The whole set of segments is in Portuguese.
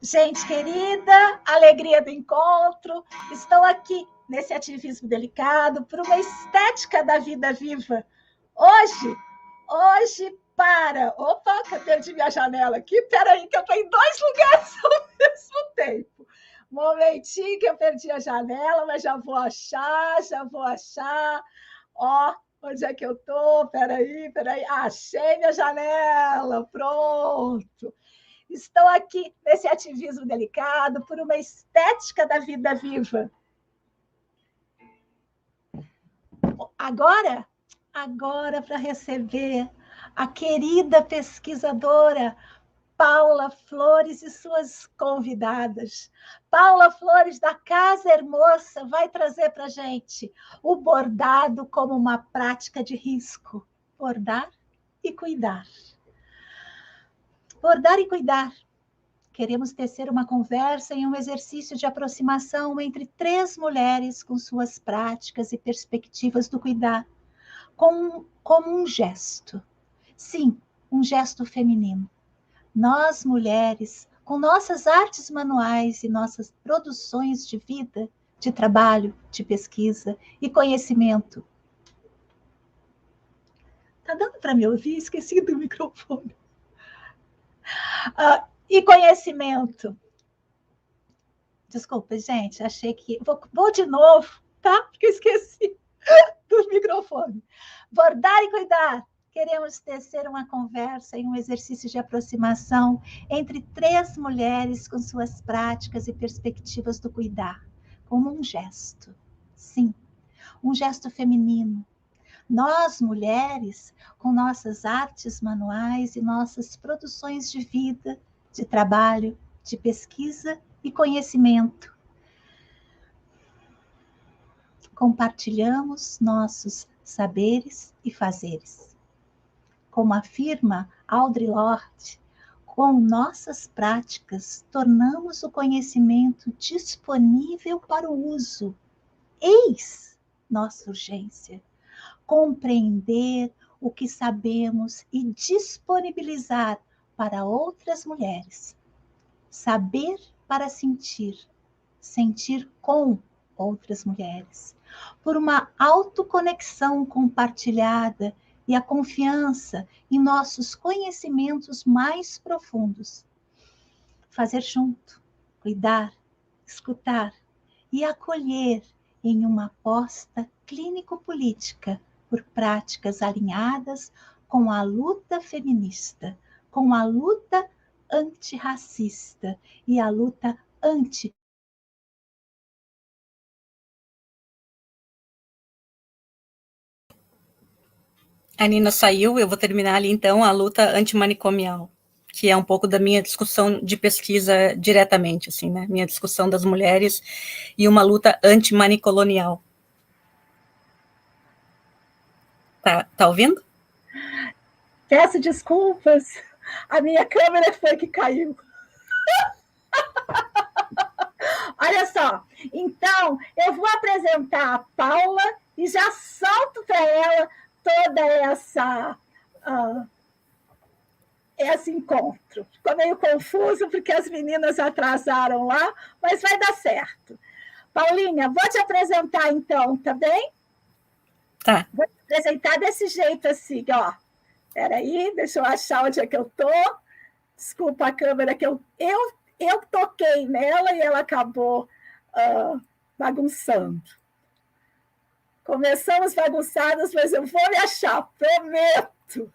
Gente querida, alegria do encontro. Estou aqui nesse ativismo delicado por uma estética da vida viva. Hoje para. Opa, que eu perdi minha janela aqui. Peraí, que eu estou em dois lugares ao mesmo tempo. Momentinho que eu perdi a janela, mas já vou achar. Ó, onde é que eu estou? Peraí. Achei minha janela. Pronto. Estou aqui nesse ativismo delicado por uma estética da vida viva. Agora para receber a querida pesquisadora Paula Flores e suas convidadas. Paula Flores, da Casa Hermosa, vai trazer para a gente o bordado como uma prática de risco. Bordar e cuidar. Bordar e cuidar. Queremos tecer uma conversa em um exercício de aproximação entre três mulheres com suas práticas e perspectivas do cuidar, como um gesto. Sim, um gesto feminino. Nós, mulheres, com nossas artes manuais e nossas produções de vida, de trabalho, de pesquisa e conhecimento. Tá dando para me ouvir? Esqueci do microfone. E conhecimento. Desculpa, gente, achei que... Vou de novo, tá? Porque esqueci do microfone. Bordar e cuidar. Queremos tecer uma conversa e um exercício de aproximação entre três mulheres com suas práticas e perspectivas do cuidar, como um gesto. Sim, um gesto feminino. Nós, mulheres, com nossas artes manuais e nossas produções de vida, de trabalho, de pesquisa e conhecimento. Compartilhamos nossos saberes e fazeres. Como afirma Audre Lorde, com nossas práticas, tornamos o conhecimento disponível para o uso. Eis nossa urgência. Compreender o que sabemos e disponibilizar para outras mulheres. Saber para sentir, sentir com outras mulheres, por uma autoconexão compartilhada e a confiança em nossos conhecimentos mais profundos. Fazer junto, cuidar, escutar e acolher em uma aposta clínico-política por práticas alinhadas com a luta feminista, com a luta antirracista e a luta anti. A Nina saiu, eu vou terminar ali então a luta antimanicomial, que é um pouco da minha discussão de pesquisa diretamente, assim, né? Minha discussão das mulheres e uma luta antimanicolonial. Tá ouvindo? Peço desculpas, a minha câmera foi que caiu. Olha só, então eu vou apresentar a Paula e já solto para ela toda esse encontro. Ficou meio confuso porque as meninas atrasaram lá, mas vai dar certo. Paulinha, vou te apresentar então, tá bem? Tá. Vou te apresentar desse jeito assim, ó. Peraí, deixa eu achar onde é que eu tô. Desculpa a câmera que eu toquei nela e ela acabou bagunçando. Começamos bagunçadas, mas eu vou me achar, prometo.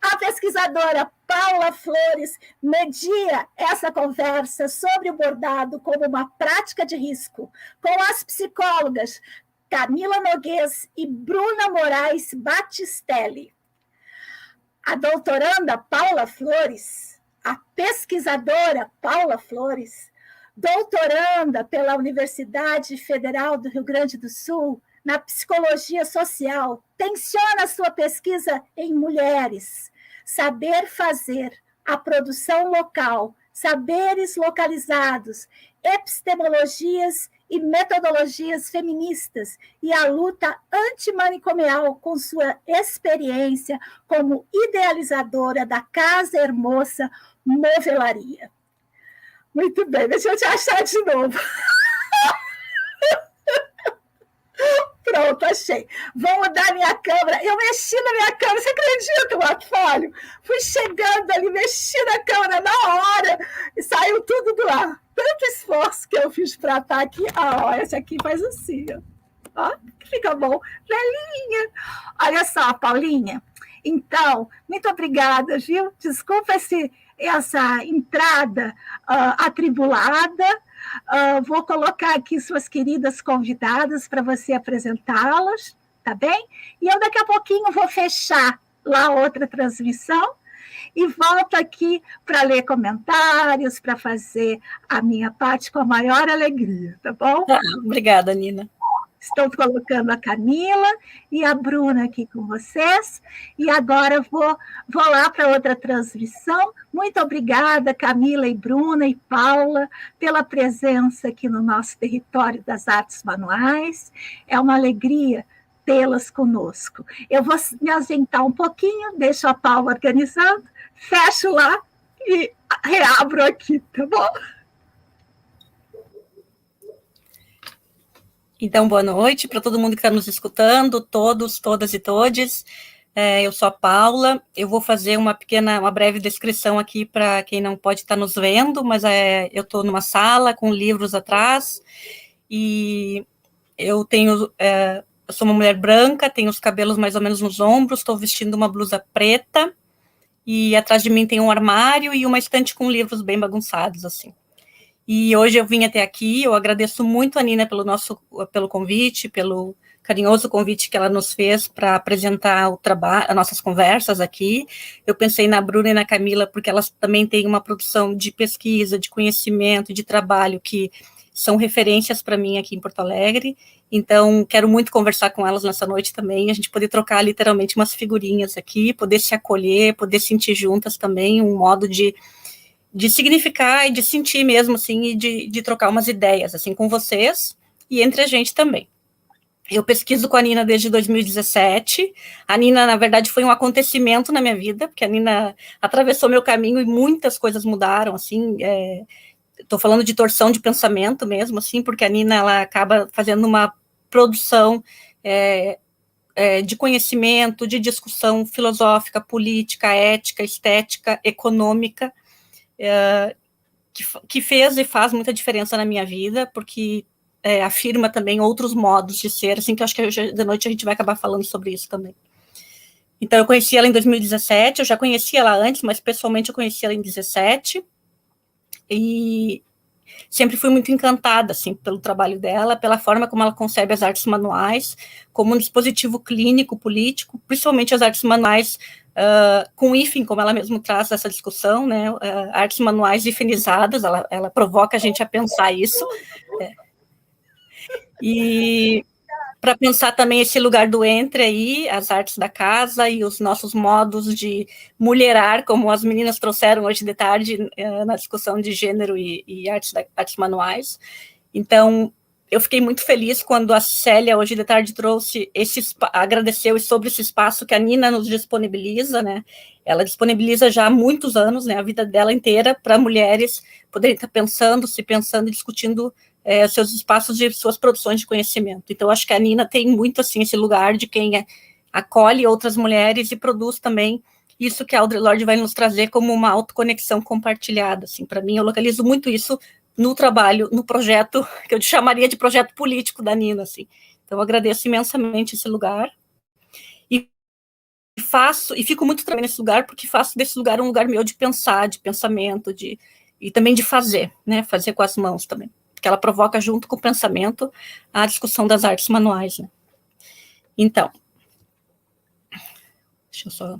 A pesquisadora Paula Flores media essa conversa sobre o bordado como uma prática de risco com as psicólogas Camila Noguês e Bruna Moraes Battistelli. A doutoranda Paula Flores, a pesquisadora Paula Flores, doutoranda pela Universidade Federal do Rio Grande do Sul, na psicologia social, tensiona sua pesquisa em mulheres, saber fazer, a produção local, saberes localizados, epistemologias e metodologias feministas e a luta antimanicomial com sua experiência como idealizadora da Casa Hermosa Novelaria. Muito bem, deixa eu te achar de novo. Pronto, achei. Vou mudar minha câmera. Eu mexi na minha câmera, você acredita, Marco Falho? Fui chegando ali, mexi na câmera na hora e saiu tudo do ar. Tanto esforço que eu fiz para estar aqui. Ó, esse aqui faz assim, ó, que fica bom. Velhinha. Olha só, Paulinha. Então, muito obrigada, viu? Desculpa essa entrada atribulada. Vou colocar aqui suas queridas convidadas para você apresentá-las, tá bem? E eu daqui a pouquinho vou fechar lá outra transmissão e volto aqui para ler comentários, para fazer a minha parte com a maior alegria, tá bom? Obrigada, Nina. Estou colocando a Camila e a Bruna aqui com vocês. E agora vou lá para outra transmissão. Muito obrigada, Camila e Bruna e Paula, pela presença aqui no nosso território das artes manuais. É uma alegria tê-las conosco. Eu vou me ausentar um pouquinho, deixo a Paula organizando, fecho lá e reabro aqui, tá bom? Então, boa noite para todo mundo que está nos escutando, todos, todas e todes. Eu sou a Paula, eu vou fazer uma breve descrição aqui para quem não pode estar nos vendo, mas eu estou numa sala com livros atrás, e eu sou uma mulher branca, tenho os cabelos mais ou menos nos ombros, estou vestindo uma blusa preta, e atrás de mim tem um armário e uma estante com livros bem bagunçados, assim. E hoje eu vim até aqui, eu agradeço muito a Nina pelo convite, pelo carinhoso convite que ela nos fez para apresentar o trabalho, as nossas conversas aqui. Eu pensei na Bruna e na Camila, porque elas também têm uma produção de pesquisa, de conhecimento, de trabalho, que são referências para mim aqui em Porto Alegre. Então, quero muito conversar com elas nessa noite também, a gente poder trocar literalmente umas figurinhas aqui, poder se acolher, poder sentir juntas também um modo de significar e de sentir mesmo, assim, e de trocar umas ideias, assim, com vocês e entre a gente também. Eu pesquiso com a Nina desde 2017. A Nina, na verdade, foi um acontecimento na minha vida, porque a Nina atravessou meu caminho e muitas coisas mudaram, assim, estou falando de torção de pensamento mesmo, assim, porque a Nina, ela acaba fazendo uma produção de conhecimento, de discussão filosófica, política, ética, estética, econômica, que fez e faz muita diferença na minha vida, porque afirma também outros modos de ser, assim, que eu acho que hoje de noite a gente vai acabar falando sobre isso também. Então, eu conheci ela em 2017, eu já conhecia ela antes, mas pessoalmente eu conheci ela em 2017, e sempre fui muito encantada, assim, pelo trabalho dela, pela forma como ela concebe as artes manuais, como um dispositivo clínico, político, principalmente as artes manuais com hífen, como ela mesmo traz essa discussão, né, artes manuais hifenizadas, ela provoca a gente a pensar isso, e para pensar também esse lugar do entre aí, as artes da casa e os nossos modos de mulherar, como as meninas trouxeram hoje de tarde na discussão de gênero e artes manuais. Então, eu fiquei muito feliz quando a Célia, hoje de tarde, agradeceu sobre esse espaço que a Nina nos disponibiliza, né? Ela disponibiliza já há muitos anos, né, a vida dela inteira, para mulheres poderem estar pensando e discutindo seus espaços de suas produções de conhecimento. Então, acho que a Nina tem muito, assim, esse lugar de quem acolhe outras mulheres e produz também isso que a Audre Lorde vai nos trazer como uma autoconexão compartilhada, assim. Para mim, eu localizo muito isso no trabalho, no projeto, que eu chamaria de projeto político da Nina, assim. Então, eu agradeço imensamente esse lugar, e fico muito também nesse lugar, porque faço desse lugar um lugar meu de pensar, de pensamento, e também de fazer, né, fazer com as mãos também, porque ela provoca junto com o pensamento a discussão das artes manuais, né. Então, deixa eu só...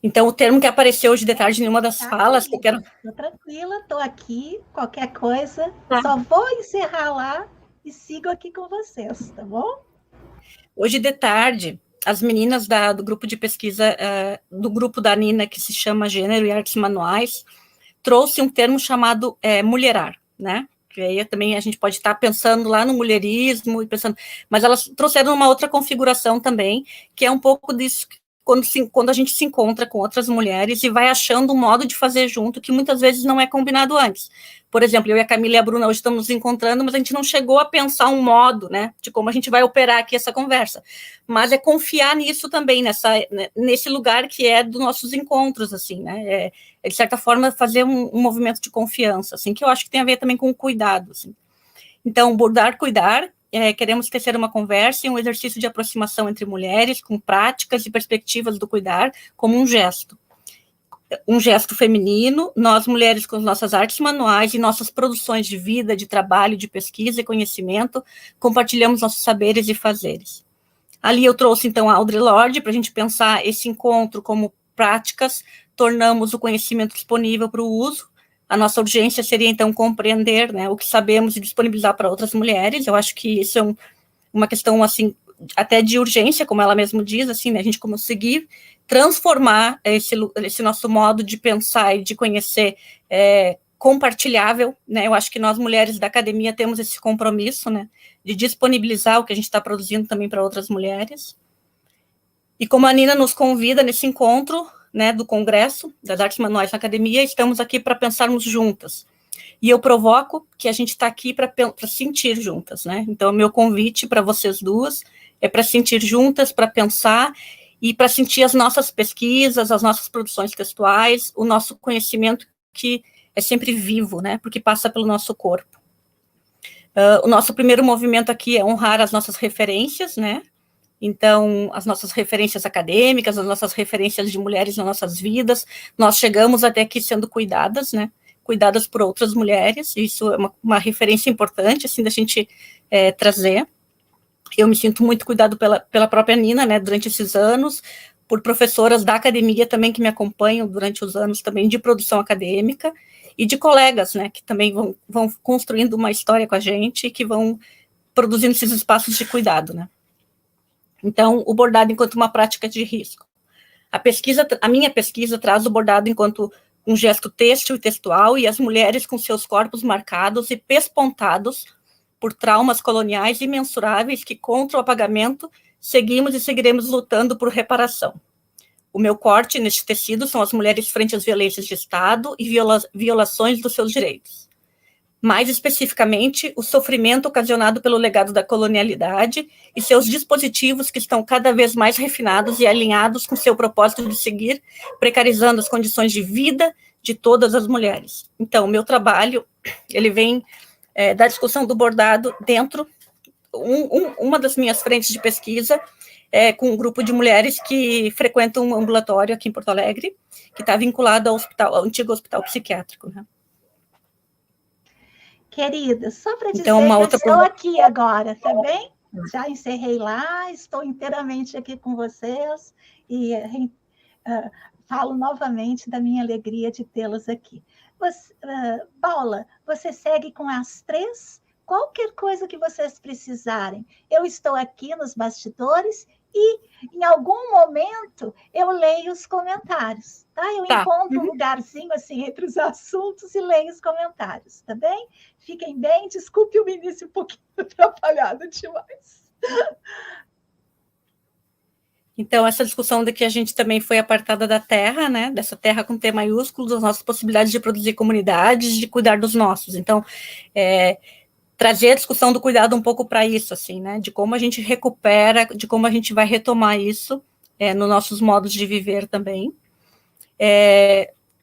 Então, o termo que apareceu hoje de tarde em uma das falas, que eu quero... Estou tranquila, estou aqui, qualquer coisa, só vou encerrar lá e sigo aqui com vocês, tá bom? Hoje de tarde, as meninas do grupo de pesquisa, do grupo da Nina, que se chama Gênero e Artes Manuais, trouxe um termo chamado mulherar, né? Que aí também a gente pode estar pensando lá no mulherismo, mas elas trouxeram uma outra configuração também, que é um pouco disso quando a gente se encontra com outras mulheres e vai achando um modo de fazer junto que muitas vezes não é combinado antes. Por exemplo, eu e a Camila e a Bruna hoje estamos nos encontrando, mas a gente não chegou a pensar um modo, né, de como a gente vai operar aqui essa conversa. Mas é confiar nisso também, nesse lugar que é dos nossos encontros, assim, né, de certa forma, fazer um movimento de confiança, assim, que eu acho que tem a ver também com o cuidado, assim. Então, bordar, cuidar, queremos tecer uma conversa e um exercício de aproximação entre mulheres, com práticas e perspectivas do cuidar, como um gesto feminino, nós mulheres com nossas artes manuais e nossas produções de vida, de trabalho, de pesquisa e conhecimento, compartilhamos nossos saberes e fazeres. Ali eu trouxe, então, a Audre Lorde, para a gente pensar esse encontro como práticas, tornamos o conhecimento disponível para o uso. A nossa urgência seria, então, compreender, né, o que sabemos e disponibilizar para outras mulheres. Eu acho que isso é uma questão, assim, até de urgência, como ela mesma diz, assim, né, a gente conseguir transformar esse nosso modo de pensar e de conhecer compartilhável, né, eu acho que nós, mulheres da academia, temos esse compromisso, né, de disponibilizar o que a gente está produzindo também para outras mulheres. E como a Nina nos convida nesse encontro, né, do Congresso das Artes Manuais na Academia, estamos aqui para pensarmos juntas. E eu provoco que a gente está aqui para sentir juntas, né? Então, o meu convite para vocês duas é para sentir juntas, para pensar e para sentir as nossas pesquisas, as nossas produções textuais, o nosso conhecimento que é sempre vivo, né? Porque passa pelo nosso corpo. O nosso primeiro movimento aqui é honrar as nossas referências, né? Então, as nossas referências acadêmicas, as nossas referências de mulheres nas nossas vidas, nós chegamos até aqui sendo cuidadas, né? Cuidadas por outras mulheres, isso é uma referência importante, assim, da gente trazer. Eu me sinto muito cuidado pela própria Nina, né, durante esses anos, por professoras da academia também que me acompanham durante os anos também de produção acadêmica, e de colegas, né, que também vão construindo uma história com a gente, que vão produzindo esses espaços de cuidado, né. Então, o bordado enquanto uma prática de risco. A minha pesquisa traz o bordado enquanto um gesto têxtil e textual, e as mulheres com seus corpos marcados e pespontados por traumas coloniais imensuráveis que, contra o apagamento, seguimos e seguiremos lutando por reparação. O meu corte neste tecido são as mulheres frente às violências de Estado e violações dos seus direitos. Mais especificamente, o sofrimento ocasionado pelo legado da colonialidade e seus dispositivos que estão cada vez mais refinados e alinhados com seu propósito de seguir precarizando as condições de vida de todas as mulheres. Então, o meu trabalho, ele vem da discussão do bordado dentro, uma das minhas frentes de pesquisa, com um grupo de mulheres que frequentam um ambulatório aqui em Porto Alegre, que está vinculado ao antigo hospital psiquiátrico, né? Querida, só para dizer então, que eu estou aqui agora, tá bem? Já encerrei lá, estou inteiramente aqui com vocês e falo novamente da minha alegria de tê-las aqui. Paula, você segue com as 3? Qualquer coisa que vocês precisarem, eu estou aqui nos bastidores e, em algum momento, eu leio os comentários, tá? Eu encontro um lugarzinho, assim, entre os assuntos e leio os comentários, tá bem? Fiquem bem, desculpe o início um pouquinho atrapalhado demais. Então, essa discussão de que a gente também foi apartada da terra, né, dessa terra com T maiúsculo, das nossas possibilidades de produzir comunidades, de cuidar dos nossos. Então, trazer a discussão do cuidado um pouco para isso, assim, né, de como a gente recupera, de como a gente vai retomar isso nos nossos modos de viver também.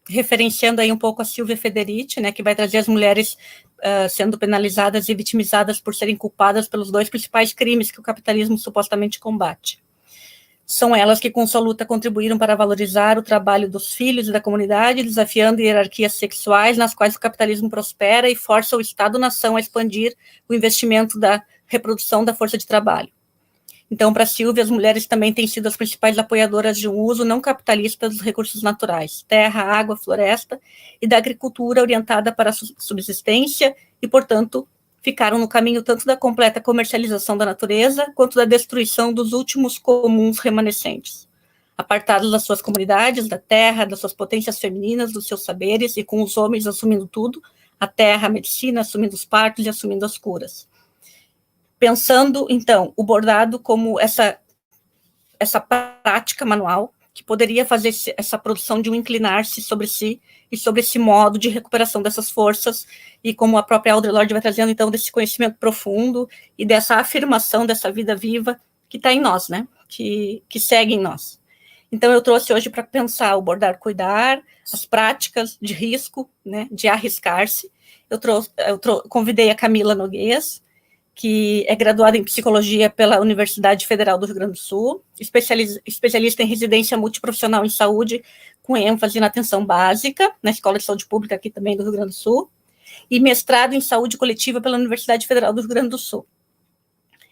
Referenciando aí um pouco a Silvia Federici, né, que vai trazer as mulheres sendo penalizadas e vitimizadas por serem culpadas pelos 2 principais crimes que o capitalismo supostamente combate. São elas que, com sua luta, contribuíram para valorizar o trabalho dos filhos e da comunidade, desafiando hierarquias sexuais nas quais o capitalismo prospera e força o Estado-nação a expandir o investimento da reprodução da força de trabalho. Então, para Silvia, as mulheres também têm sido as principais apoiadoras de um uso não capitalista dos recursos naturais, terra, água, floresta, e da agricultura orientada para a subsistência e, portanto, ficaram no caminho tanto da completa comercialização da natureza, quanto da destruição dos últimos comuns remanescentes. Apartados das suas comunidades, da terra, das suas potências femininas, dos seus saberes, e com os homens assumindo tudo, a terra, a medicina, assumindo os partos e assumindo as curas. Pensando, então, o bordado como essa essa prática manual, que poderia fazer essa produção de um inclinar-se sobre si e sobre esse modo de recuperação dessas forças, e como a própria Audre Lorde vai trazendo, então, desse conhecimento profundo e dessa afirmação dessa vida viva que está em nós, né, que segue em nós. Então, eu trouxe hoje para pensar o bordar, cuidar, as práticas de risco, né, de arriscar-se. Eu convidei a Camila Noguês, que é graduada em psicologia pela Universidade Federal do Rio Grande do Sul, especialista em residência multiprofissional em saúde, com ênfase na atenção básica, na Escola de Saúde Pública aqui também do Rio Grande do Sul, e mestrado em saúde coletiva pela Universidade Federal do Rio Grande do Sul.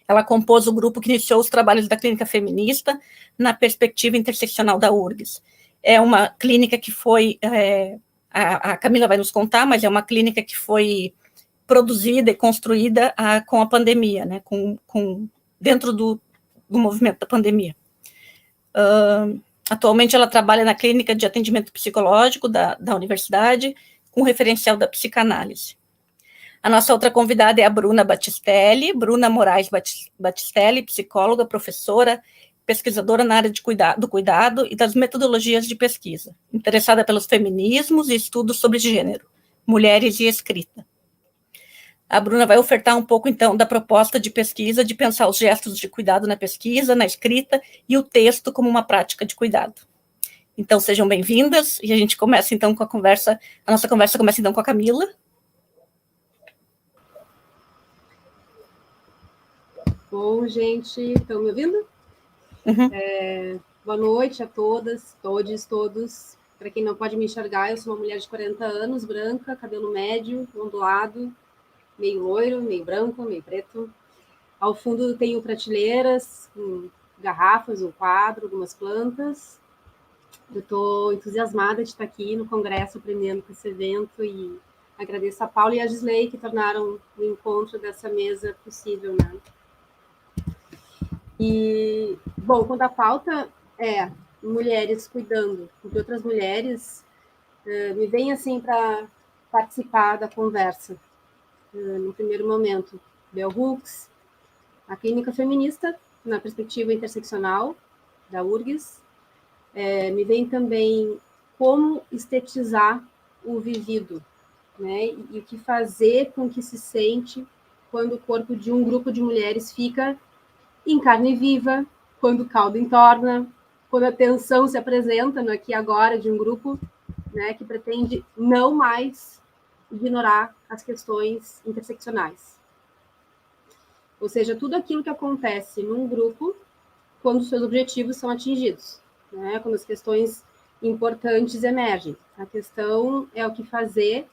Ela compôs o grupo que iniciou os trabalhos da clínica feminista na perspectiva interseccional da URGS. É uma clínica que foi, a Camila vai nos contar, mas é uma clínica que foi produzida e construída com a pandemia, né, dentro do movimento da pandemia. Atualmente ela trabalha na clínica de atendimento psicológico da universidade, com referencial da psicanálise. A nossa outra convidada é a Bruna Battistelli, Bruna Moraes Battistelli, psicóloga, professora, pesquisadora na área do cuidado e das metodologias de pesquisa, interessada pelos feminismos e estudos sobre gênero, mulheres e escrita. A Bruna vai ofertar um pouco, então, da proposta de pesquisa, de pensar os gestos de cuidado na pesquisa, na escrita, e o texto como uma prática de cuidado. Então, sejam bem-vindas, e a gente começa, então, com a nossa conversa começa, então, com a Camila. Bom, gente, estão me ouvindo? Uhum. Boa noite a todas, todos. Para quem não pode me enxergar, eu sou uma mulher de 40 anos, branca, cabelo médio, ondulado, meio loiro, meio branco, meio preto. Ao fundo tenho prateleiras com garrafas, um quadro, algumas plantas. Eu estou entusiasmada de estar aqui no Congresso aprendendo com esse evento e agradeço a Paula e a Gisley que tornaram o encontro dessa mesa possível, né? E, bom, quando a pauta é mulheres cuidando de outras mulheres, me vem assim para participar da conversa. No primeiro momento, Bell Hooks, a clínica feminista na perspectiva interseccional da URGS. Me vem também como estetizar o vivido, né? E o que fazer com que se sente quando o corpo de um grupo de mulheres fica em carne viva, quando o caldo entorna, quando a tensão se apresenta no aqui e agora de um grupo, né, que pretende não mais ignorar as questões interseccionais. Ou seja, tudo aquilo que acontece num grupo quando seus objetivos são atingidos, né, quando as questões importantes emergem. A questão é o que fazer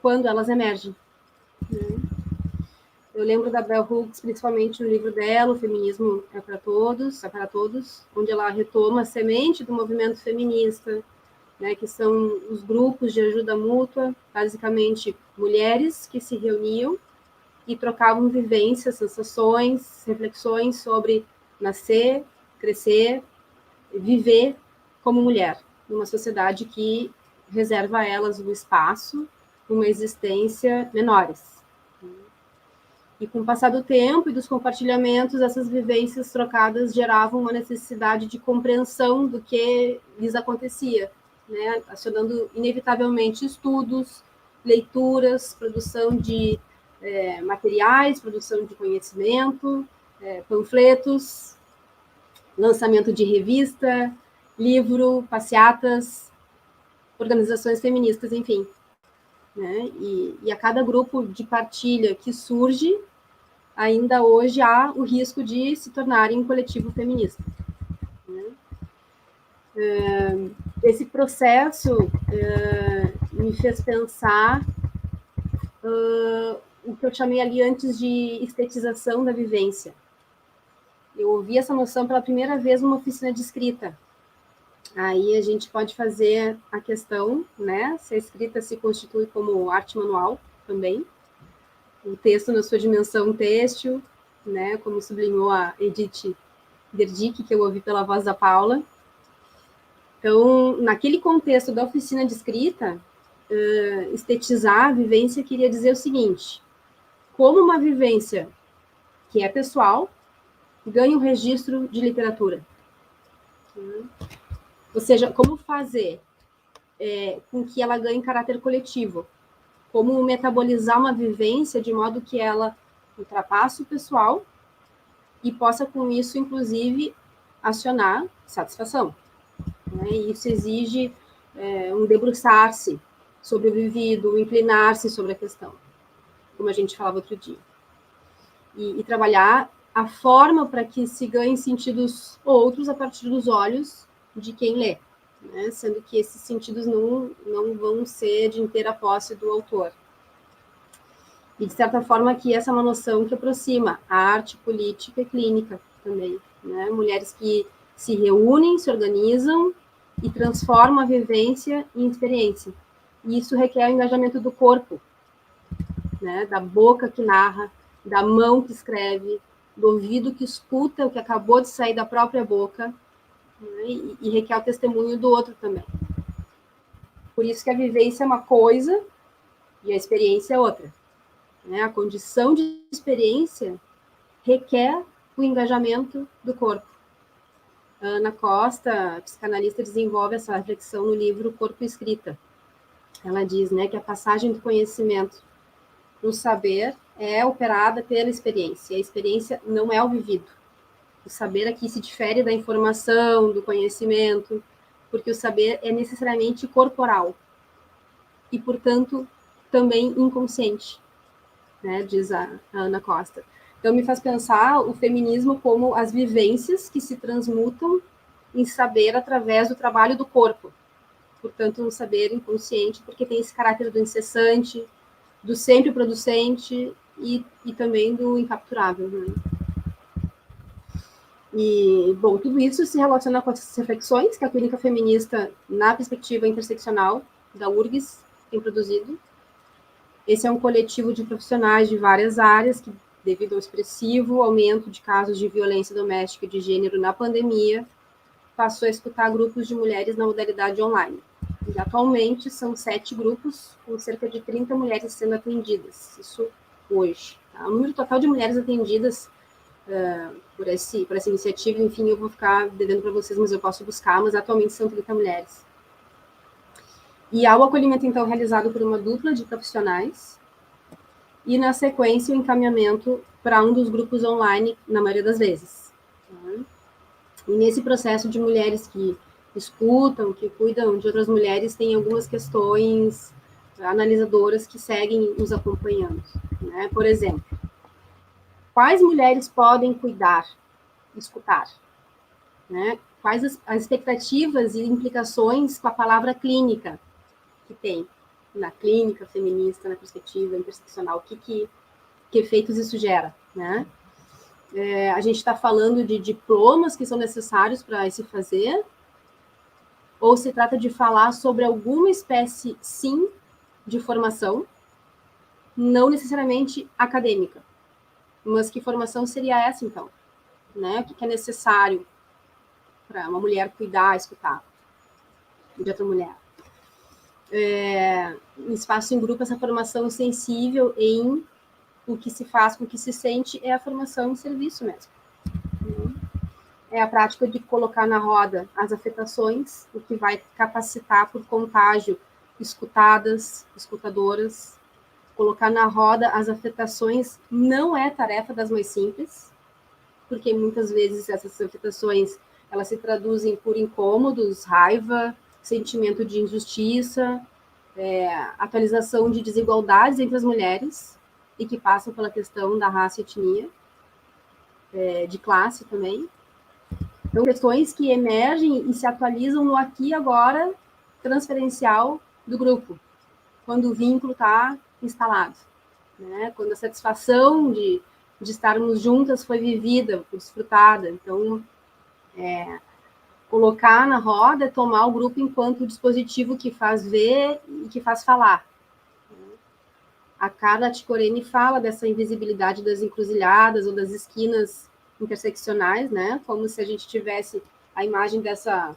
quando elas emergem, né? Eu lembro da Bell Hooks, principalmente no livro dela, O Feminismo é para Todos, onde ela retoma a semente do movimento feminista, né, que são os grupos de ajuda mútua, basicamente mulheres que se reuniam e trocavam vivências, sensações, reflexões sobre nascer, crescer, viver como mulher, numa sociedade que reserva a elas um espaço, uma existência menores. E com o passar do tempo e dos compartilhamentos, essas vivências trocadas geravam uma necessidade de compreensão do que lhes acontecia, né? Acionando inevitavelmente estudos, leituras, produção de materiais, produção de conhecimento, panfletos, lançamento de revista, livro, passeatas, organizações feministas, enfim, né? E a cada grupo de partilha que surge, ainda hoje há o risco de se tornarem um coletivo feminista, né? Esse processo me fez pensar o que eu chamei ali antes de estetização da vivência. Eu ouvi essa noção pela primeira vez numa oficina de escrita. Aí a gente pode fazer a questão, né, se a escrita se constitui como arte manual também, o texto na sua dimensão têxtil, né, como sublinhou a Edith Derdick, que eu ouvi pela voz da Paula. Então, naquele contexto da oficina de escrita, estetizar a vivência queria dizer o seguinte: como uma vivência que é pessoal ganha um registro de literatura, Ou seja, como fazer com que ela ganhe caráter coletivo, como metabolizar uma vivência de modo que ela ultrapasse o pessoal e possa, com isso, inclusive, acionar satisfação. Né? E isso exige um debruçar-se sobre o vivido, um inclinar-se sobre a questão, como a gente falava outro dia. E trabalhar a forma para que se ganhem sentidos outros a partir dos olhos de quem lê, né? Sendo que esses sentidos não vão ser de inteira posse do autor. E, de certa forma, que essa é uma noção que aproxima a arte política e clínica também. Né? Mulheres que se reúnem, se organizam e transformam a vivência em experiência. E isso requer o engajamento do corpo, né? Da boca que narra, da mão que escreve, do ouvido que escuta o que acabou de sair da própria boca, né? E requer o testemunho do outro também. Por isso que a vivência é uma coisa e a experiência é outra. Né? A condição de experiência requer o engajamento do corpo. A Ana Costa, psicanalista, desenvolve essa reflexão no livro Corpo e Escrita. Ela diz, né, que a passagem do conhecimento no saber é operada pela experiência. A experiência não é o vivido. O saber aqui se difere da informação, do conhecimento, porque o saber é necessariamente corporal e, portanto, também inconsciente, né, diz a Ana Costa. Então, me faz pensar o feminismo como as vivências que se transmutam em saber através do trabalho do corpo. Portanto, um saber inconsciente, porque tem esse caráter do incessante, do sempre producente e também do incapturável. Né? E, bom, tudo isso se relaciona com as reflexões que a clínica feminista, na perspectiva interseccional da URGS, tem produzido. Esse é um coletivo de profissionais de várias áreas que, devido ao expressivo aumento de casos de violência doméstica e de gênero na pandemia, passou a escutar grupos de mulheres na modalidade online. E, atualmente, são 7 grupos, com cerca de 30 mulheres sendo atendidas. Isso hoje. Tá? O número total de mulheres atendidas por essa iniciativa, enfim, eu vou ficar devendo para vocês, mas eu posso buscar, mas atualmente são 30 mulheres. E há o acolhimento, então, realizado por uma dupla de profissionais, e, na sequência, o encaminhamento para um dos grupos online, na maioria das vezes. Tá? E nesse processo de mulheres que escutam, que cuidam de outras mulheres, tem algumas questões analisadoras que seguem nos acompanhando. Né? Por exemplo, quais mulheres podem cuidar, escutar? Né? Quais as expectativas e implicações com a palavra clínica que tem na clínica feminista, na perspectiva interseccional? Que efeitos isso gera? Né? A gente está falando de diplomas que são necessários para se fazer, ou se trata de falar sobre alguma espécie, sim, de formação, não necessariamente acadêmica, mas que formação seria essa, então? Né? O que é necessário para uma mulher cuidar, escutar de outra mulher? Em espaço em grupo, essa formação sensível em o que se faz, com o que se sente, é a formação em serviço mesmo. É a prática de colocar na roda as afetações, o que vai capacitar por contágio escutadas, escutadoras. Colocar na roda as afetações não é tarefa das mais simples, porque muitas vezes essas afetações elas se traduzem por incômodos, raiva, sentimento de injustiça, atualização de desigualdades entre as mulheres, e que passam pela questão da raça e etnia, de classe também. Então, questões que emergem e se atualizam no aqui e agora transferencial do grupo, quando o vínculo está instalado, né? Quando a satisfação de estarmos juntas foi vivida, foi desfrutada. Então, colocar na roda é tomar o grupo enquanto dispositivo que faz ver e que faz falar. A Carla Ticoreni fala dessa invisibilidade das encruzilhadas ou das esquinas interseccionais, né? Como se a gente tivesse a imagem dessa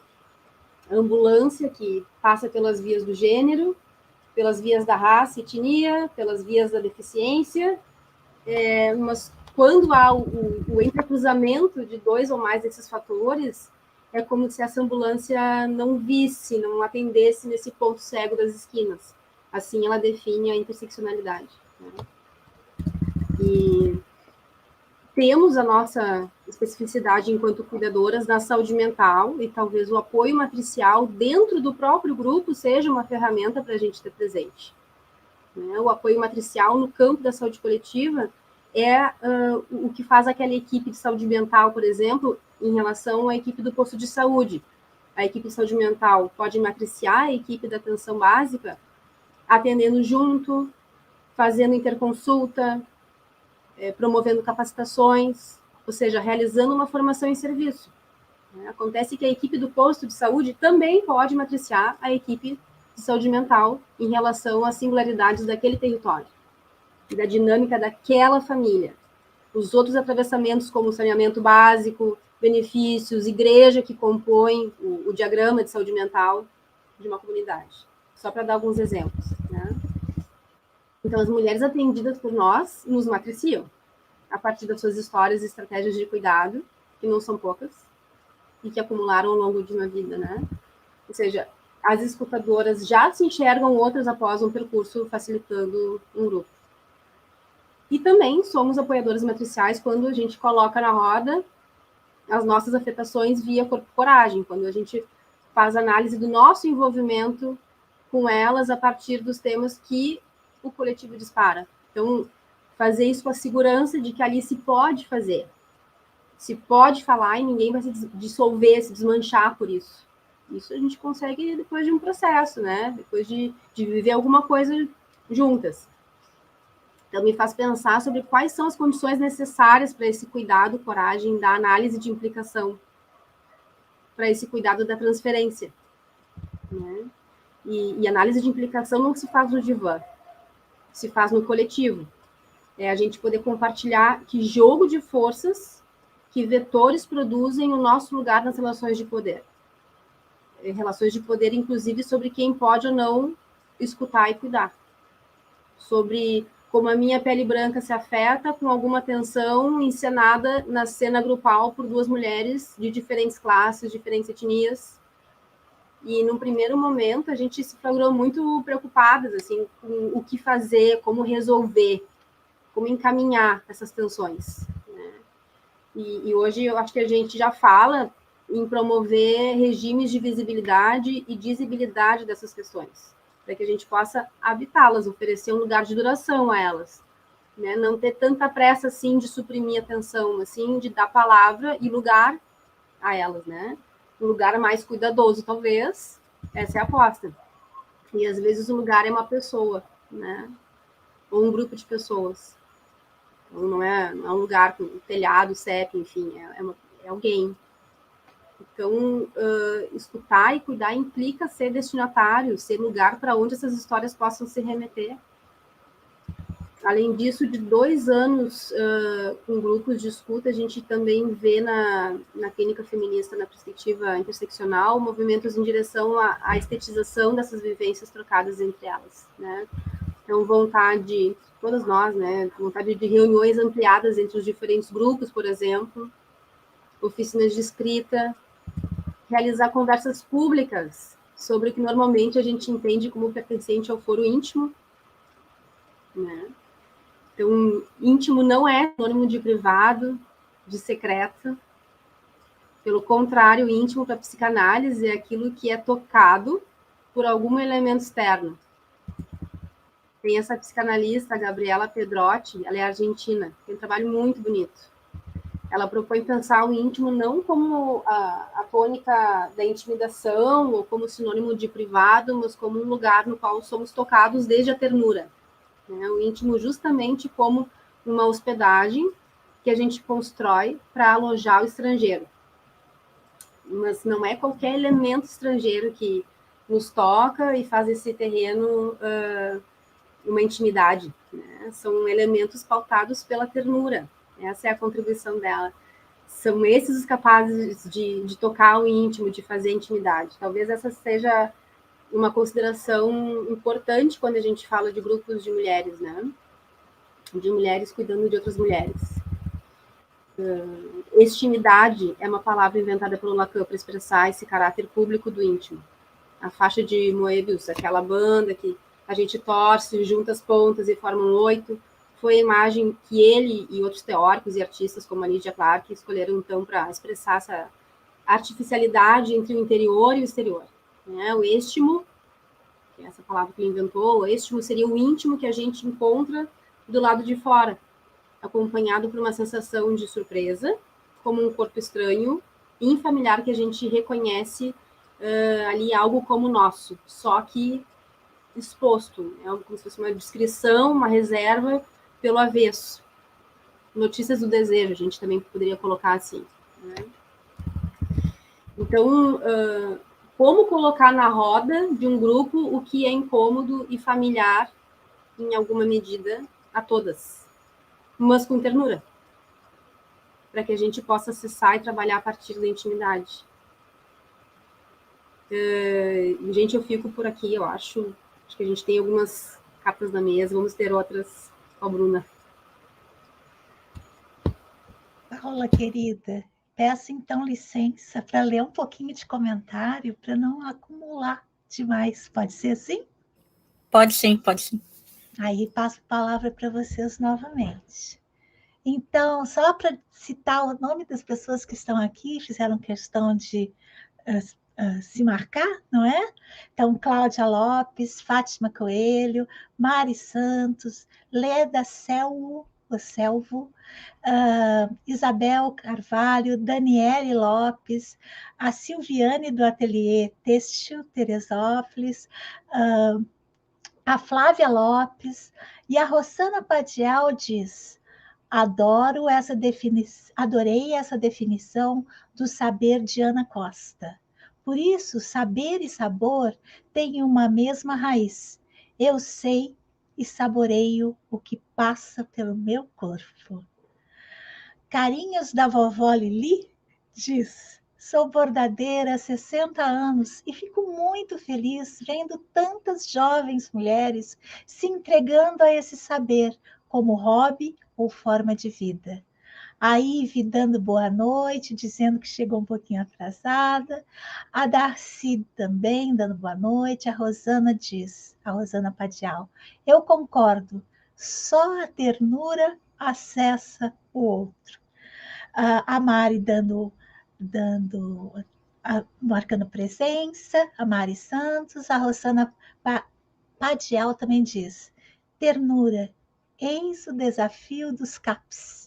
ambulância que passa pelas vias do gênero, pelas vias da raça e etnia, pelas vias da deficiência, mas quando há o entrecruzamento de 2 ou mais desses fatores, é como se essa ambulância não visse, não atendesse nesse ponto cego das esquinas. Assim ela define a interseccionalidade, né? E temos a nossa especificidade enquanto cuidadoras da saúde mental, e talvez o apoio matricial dentro do próprio grupo seja uma ferramenta para a gente ter presente, né? O apoio matricial no campo da saúde coletiva é o que faz aquela equipe de saúde mental, por exemplo, em relação à equipe do posto de saúde. A equipe de saúde mental pode matriciar a equipe da atenção básica, atendendo junto, fazendo interconsulta, promovendo capacitações, ou seja, realizando uma formação em serviço. Acontece que a equipe do posto de saúde também pode matriciar a equipe de saúde mental em relação às singularidades daquele território e da dinâmica daquela família. Os outros atravessamentos, como o saneamento básico, benefícios, igreja, que compõem o diagrama de saúde mental de uma comunidade. Só para dar alguns exemplos, né? Então, as mulheres atendidas por nós nos matriciam, a partir das suas histórias e estratégias de cuidado, que não são poucas, e que acumularam ao longo de uma vida, né? Ou seja, as escutadoras já se enxergam outras após um percurso facilitando um grupo. E também somos apoiadoras matriciais quando a gente coloca na roda as nossas afetações via corpo-coragem, quando a gente faz análise do nosso envolvimento com elas a partir dos temas que o coletivo dispara. Então, fazer isso com a segurança de que ali se pode fazer, se pode falar e ninguém vai se dissolver, se desmanchar por isso. Isso a gente consegue depois de um processo, né? Depois de viver alguma coisa juntas. Então, me faz pensar sobre quais são as condições necessárias para esse cuidado, coragem da análise de implicação, para esse cuidado da transferência, né? E análise de implicação não se faz no divã, se faz no coletivo. É a gente poder compartilhar que jogo de forças, que vetores produzem o nosso lugar nas relações de poder. Relações de poder, inclusive, sobre quem pode ou não escutar e cuidar. Sobre como a minha pele branca se afeta com alguma tensão encenada na cena grupal por duas mulheres de diferentes classes, diferentes etnias. E, num primeiro momento, a gente se flagrou muito preocupadas, assim, com o que fazer, como resolver, como encaminhar essas tensões, né? E hoje eu acho que a gente já fala em promover regimes de visibilidade e dizibilidade dessas questões, para que a gente possa habitá-las, oferecer um lugar de duração a elas, né? Não ter tanta pressa, assim, de suprimir a tensão, assim, de dar palavra e lugar a elas, né? Um lugar mais cuidadoso, talvez, essa é a aposta. E, às vezes, o lugar é uma pessoa, né? Ou um grupo de pessoas. Então, não é um lugar com telhado, CEP, enfim, é alguém. Então, escutar e cuidar implica ser destinatário, ser lugar para onde essas histórias possam se remeter. Além disso, de 2 anos com grupos de escuta, a gente também vê na clínica feminista, na perspectiva interseccional, movimentos em direção à estetização dessas vivências trocadas entre elas, né? Então, vontade, todas nós, né? Vontade de reuniões ampliadas entre os diferentes grupos, por exemplo, oficinas de escrita, realizar conversas públicas sobre o que normalmente a gente entende como pertencente ao foro íntimo, né? Então, íntimo não é sinônimo de privado, de secreto. Pelo contrário, íntimo para a psicanálise é aquilo que é tocado por algum elemento externo. Tem essa psicanalista, a Gabriela Pedrotti, ela é argentina, tem um trabalho muito bonito. Ela propõe pensar o íntimo não como a tônica da intimidação ou como sinônimo de privado, mas como um lugar no qual somos tocados desde a ternura. O íntimo justamente como uma hospedagem que a gente constrói para alojar o estrangeiro. Mas não é qualquer elemento estrangeiro que nos toca e faz esse terreno uma intimidade, né? São elementos pautados pela ternura. Essa é a contribuição dela. São esses os capazes de tocar o íntimo, de fazer intimidade. Talvez essa seja uma consideração importante quando a gente fala de grupos de mulheres, né? De mulheres cuidando de outras mulheres. Estimidade é uma palavra inventada pelo Lacan para expressar esse caráter público do íntimo. A faixa de Moebius, aquela banda que a gente torce, junta as pontas e forma um 8, foi a imagem que ele e outros teóricos e artistas, como a Lydia Clark, escolheram, então, para expressar essa artificialidade entre o interior e o exterior. Né? O estimo, que é essa palavra que ele inventou, o estimo seria o íntimo que a gente encontra do lado de fora, acompanhado por uma sensação de surpresa, como um corpo estranho, infamiliar, que a gente reconhece ali algo como nosso, só que exposto, é como se fosse uma descrição, uma reserva pelo avesso. Notícias do desejo, a gente também poderia colocar assim. Né? Então, como colocar na roda de um grupo o que é incômodo e familiar, em alguma medida, a todas, mas com ternura, para que a gente possa acessar e trabalhar a partir da intimidade. Gente, eu fico por aqui, eu acho que a gente tem algumas cartas na mesa, vamos ter outras com a Bruna. Paula, querida, peço então licença para ler um pouquinho de comentário, para não acumular demais. Pode ser assim? Pode sim, pode sim. Aí passo a palavra para vocês novamente. Então, só para citar o nome das pessoas que estão aqui, fizeram questão de se marcar, não é? Então, Cláudia Lopes, Fátima Coelho, Mari Santos, Leda Selvo, Isabel Carvalho, Daniele Lopes, a Silviane do Ateliê Têxtil Teresópolis, a Flávia Lopes e a Rosana Padial diz: adorei essa definição do saber de Ana Costa. Por isso, saber e sabor têm uma mesma raiz. Eu sei e saboreio o que passa pelo meu corpo. Carinhos da vovó Lili diz: sou bordadeira há 60 anos e fico muito feliz vendo tantas jovens mulheres se entregando a esse saber como hobby ou forma de vida. A Ive dando boa noite, dizendo que chegou um pouquinho atrasada. A Darcy também dando boa noite. A Rosana Padial: eu concordo, só a ternura acessa o outro. A Mari marcando presença, a Mari Santos, a Rosana Padial também diz: ternura, eis o desafio dos CAPs.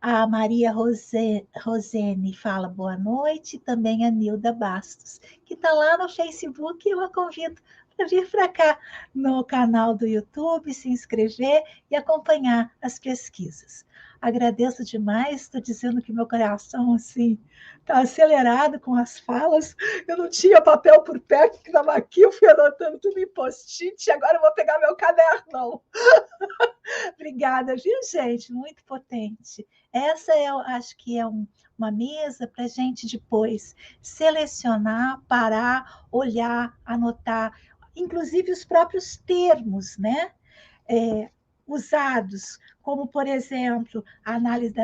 A Maria Rosene fala boa noite, também a Nilda Bastos, que está lá no Facebook, eu a convido para vir para cá no canal do YouTube, se inscrever e acompanhar as pesquisas. Agradeço demais, estou dizendo que meu coração assim está acelerado com as falas. Eu não tinha papel por perto, que estava aqui, eu fui anotando tudo em post-it, agora eu vou pegar meu cadernão. Obrigada, viu, gente? Muito potente. Essa eu acho que é uma mesa para a gente depois selecionar, parar, olhar, anotar, inclusive os próprios termos, né? Usados, como, por exemplo, a análise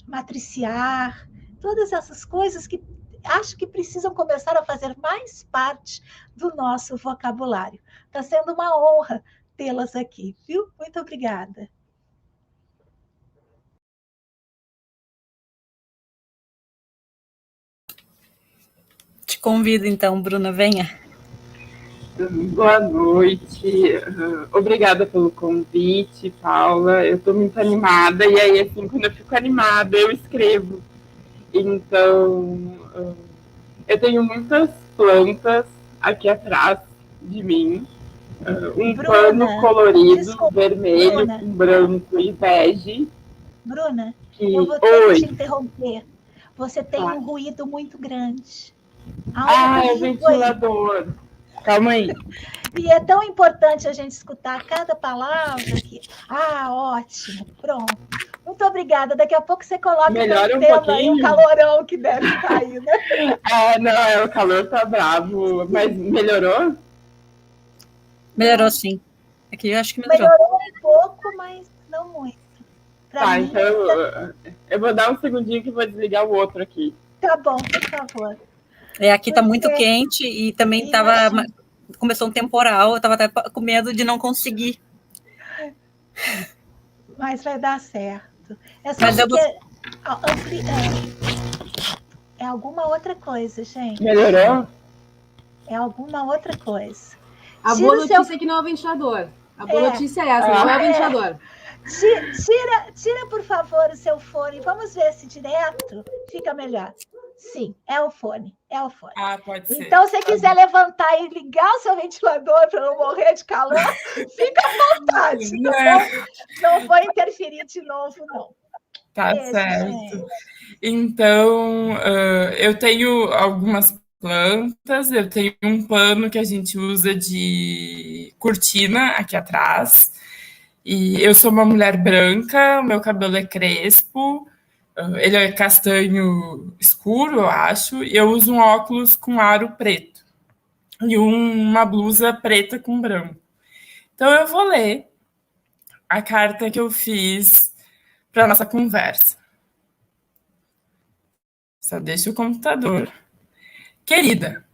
matriciar, todas essas coisas que acho que precisam começar a fazer mais parte do nosso vocabulário. Está sendo uma honra tê-las aqui, viu? Muito obrigada. Te convido, então, Bruna, venha. Boa noite, obrigada pelo convite, Paula. Eu estou muito animada, e aí, assim, quando eu fico animada, eu escrevo. Então, eu tenho muitas plantas aqui atrás de mim, um Bruna, pano colorido, desculpa, vermelho, Bruna, com branco e bege. Bruna, que... eu vou ter Oi. que te interromper. Você tem um ruído muito grande. É o ventilador. Calma aí. E é tão importante a gente escutar cada palavra que... ótimo, pronto. Muito obrigada. Daqui a pouco você coloca Melhora um aí, um calorão que deve estar aí, né? Não, o calor tá bravo. Mas melhorou? Melhorou, sim. Aqui eu acho que melhorou. Melhorou um pouco, mas não muito. Tá, então eu vou dar um segundinho que vou desligar o outro aqui. Tá bom, por favor. Aqui está muito quente e também começou um temporal, eu estava até com medo de não conseguir. Mas vai dar certo. É só Mas porque é alguma outra coisa, gente. Melhorou? É alguma outra coisa. A boa notícia é que não é o ventilador. A boa notícia é essa, não é o ventilador. Tira, por favor, o seu fone. Vamos ver se direto fica melhor. Sim, é o fone. Ah, pode ser. Então, se você quiser levantar e ligar o seu ventilador para não morrer de calor, fica à vontade. Não vou interferir de novo, não. Tá certo. Gente. Então, eu tenho algumas plantas, eu tenho um pano que a gente usa de cortina aqui atrás, e eu sou uma mulher branca, meu cabelo é crespo, ele é castanho escuro, eu acho, e eu uso um óculos com aro preto e uma blusa preta com branco. Então, eu vou ler a carta que eu fiz para a nossa conversa. Só deixa o computador. Querida,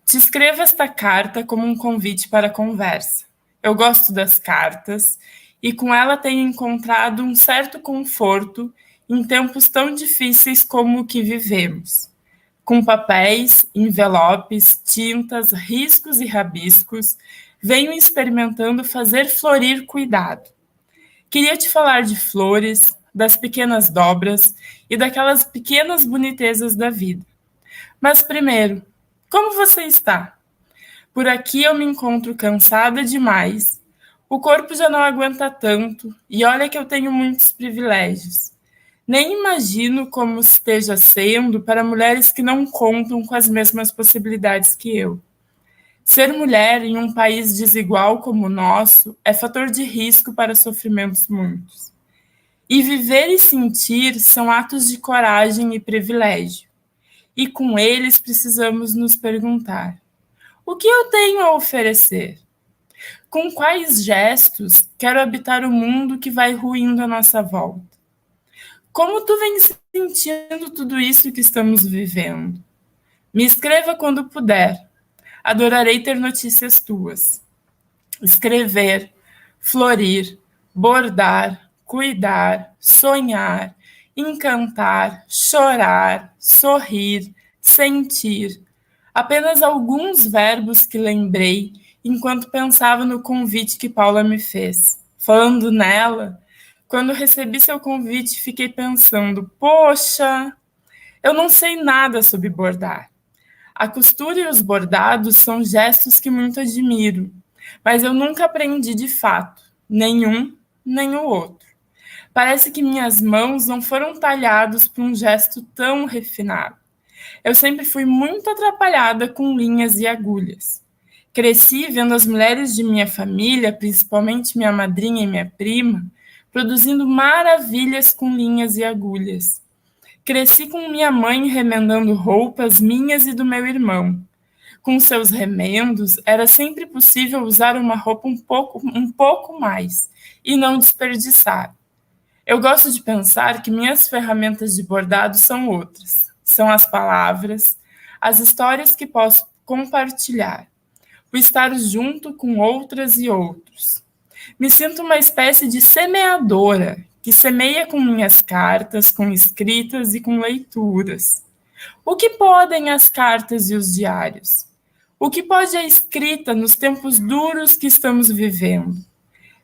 te escrevo esta carta como um convite para a conversa. Eu gosto das cartas e com ela tenho encontrado um certo conforto em tempos tão difíceis como o que vivemos. Com papéis, envelopes, tintas, riscos e rabiscos, venho experimentando fazer florir cuidado. Queria te falar de flores, das pequenas dobras e daquelas pequenas bonitezas da vida. Mas primeiro, como você está? Por aqui eu me encontro cansada demais. O corpo já não aguenta tanto e olha que eu tenho muitos privilégios. Nem imagino como esteja sendo para mulheres que não contam com as mesmas possibilidades que eu. Ser mulher em um país desigual como o nosso é fator de risco para sofrimentos muitos. E viver e sentir são atos de coragem e privilégio. E com eles precisamos nos perguntar: o que eu tenho a oferecer? Com quais gestos quero habitar o mundo que vai ruindo à nossa volta? Como tu vem sentindo tudo isso que estamos vivendo? Me escreva quando puder. Adorarei ter notícias tuas. Escrever, florir, bordar, cuidar, sonhar, encantar, chorar, sorrir, sentir. Apenas alguns verbos que lembrei enquanto pensava no convite que Paula me fez. Falando nela, quando recebi seu convite, fiquei pensando, poxa, eu não sei nada sobre bordar. A costura e os bordados são gestos que muito admiro, mas eu nunca aprendi de fato, nenhum, nem o outro. Parece que minhas mãos não foram talhadas para um gesto tão refinado. Eu sempre fui muito atrapalhada com linhas e agulhas. Cresci vendo as mulheres de minha família, principalmente minha madrinha e minha prima, produzindo maravilhas com linhas e agulhas. Cresci com minha mãe remendando roupas minhas e do meu irmão. Com seus remendos, era sempre possível usar uma roupa um pouco mais e não desperdiçar. Eu gosto de pensar que minhas ferramentas de bordado são outras. São as palavras, as histórias que posso compartilhar, o estar junto com outras e outros. Me sinto uma espécie de semeadora, que semeia com minhas cartas, com escritas e com leituras. O que podem as cartas e os diários? O que pode a escrita nos tempos duros que estamos vivendo?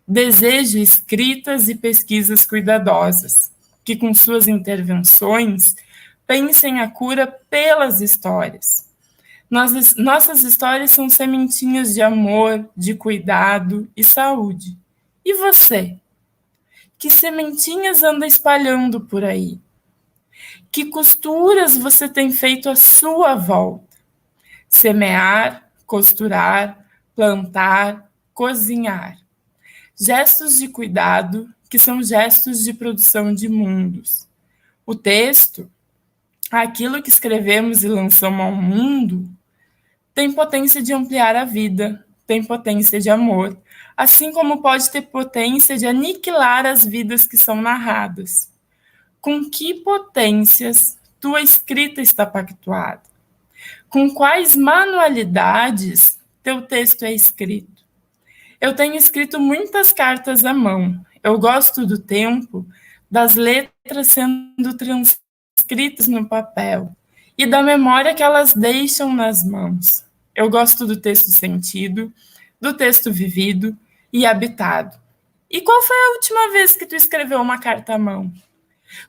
Desejo escritas e pesquisas cuidadosas, que com suas intervenções pensem a cura pelas histórias. Nossas histórias são sementinhas de amor, de cuidado e saúde. E você? Que sementinhas anda espalhando por aí? Que costuras você tem feito à sua volta? Semear, costurar, plantar, cozinhar. Gestos de cuidado, que são gestos de produção de mundos. O texto, aquilo que escrevemos e lançamos ao mundo, tem potência de ampliar a vida, tem potência de amor, assim como pode ter potência de aniquilar as vidas que são narradas. Com que potências tua escrita está pactuada? Com quais manualidades teu texto é escrito? Eu tenho escrito muitas cartas à mão. Eu gosto do tempo das letras sendo transcritas no papel e da memória que elas deixam nas mãos. Eu gosto do texto sentido, do texto vivido e habitado. E qual foi a última vez que tu escreveu uma carta à mão?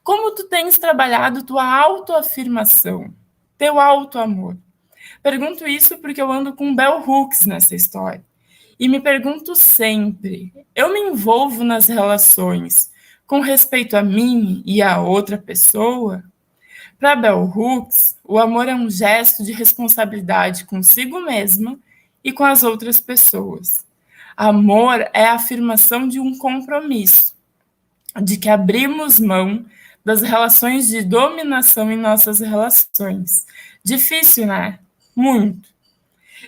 Como tu tens trabalhado tua autoafirmação, teu autoamor? Pergunto isso porque eu ando com Bell Hooks nessa história. E me pergunto sempre, eu me envolvo nas relações com respeito a mim e a outra pessoa? Para Bell Hooks, o amor é um gesto de responsabilidade consigo mesma e com as outras pessoas. Amor é a afirmação de um compromisso, de que abrimos mão das relações de dominação em nossas relações. Difícil, né? Muito.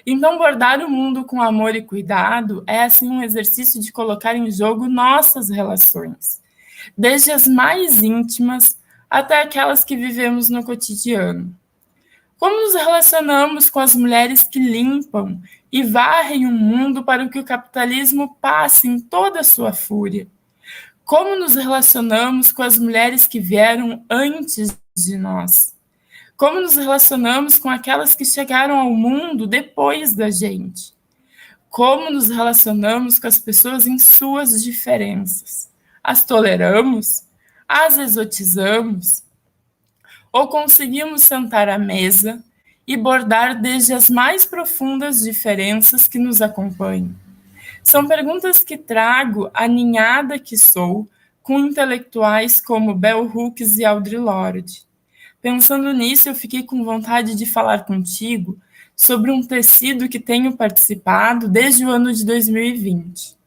Então, bordar o mundo com amor e cuidado é, assim, um exercício de colocar em jogo nossas relações, desde as mais íntimas até aquelas que vivemos no cotidiano. Como nos relacionamos com as mulheres que limpam e varrem o mundo para que o capitalismo passe em toda a sua fúria? Como nos relacionamos com as mulheres que vieram antes de nós? Como nos relacionamos com aquelas que chegaram ao mundo depois da gente? Como nos relacionamos com as pessoas em suas diferenças? As toleramos? As exotizamos? Ou conseguimos sentar à mesa e bordar desde as mais profundas diferenças que nos acompanham? São perguntas que trago, aninhada que sou, com intelectuais como Bell Hooks e Audre Lorde. Pensando nisso, eu fiquei com vontade de falar contigo sobre um tecido que tenho participado desde o ano de 2020.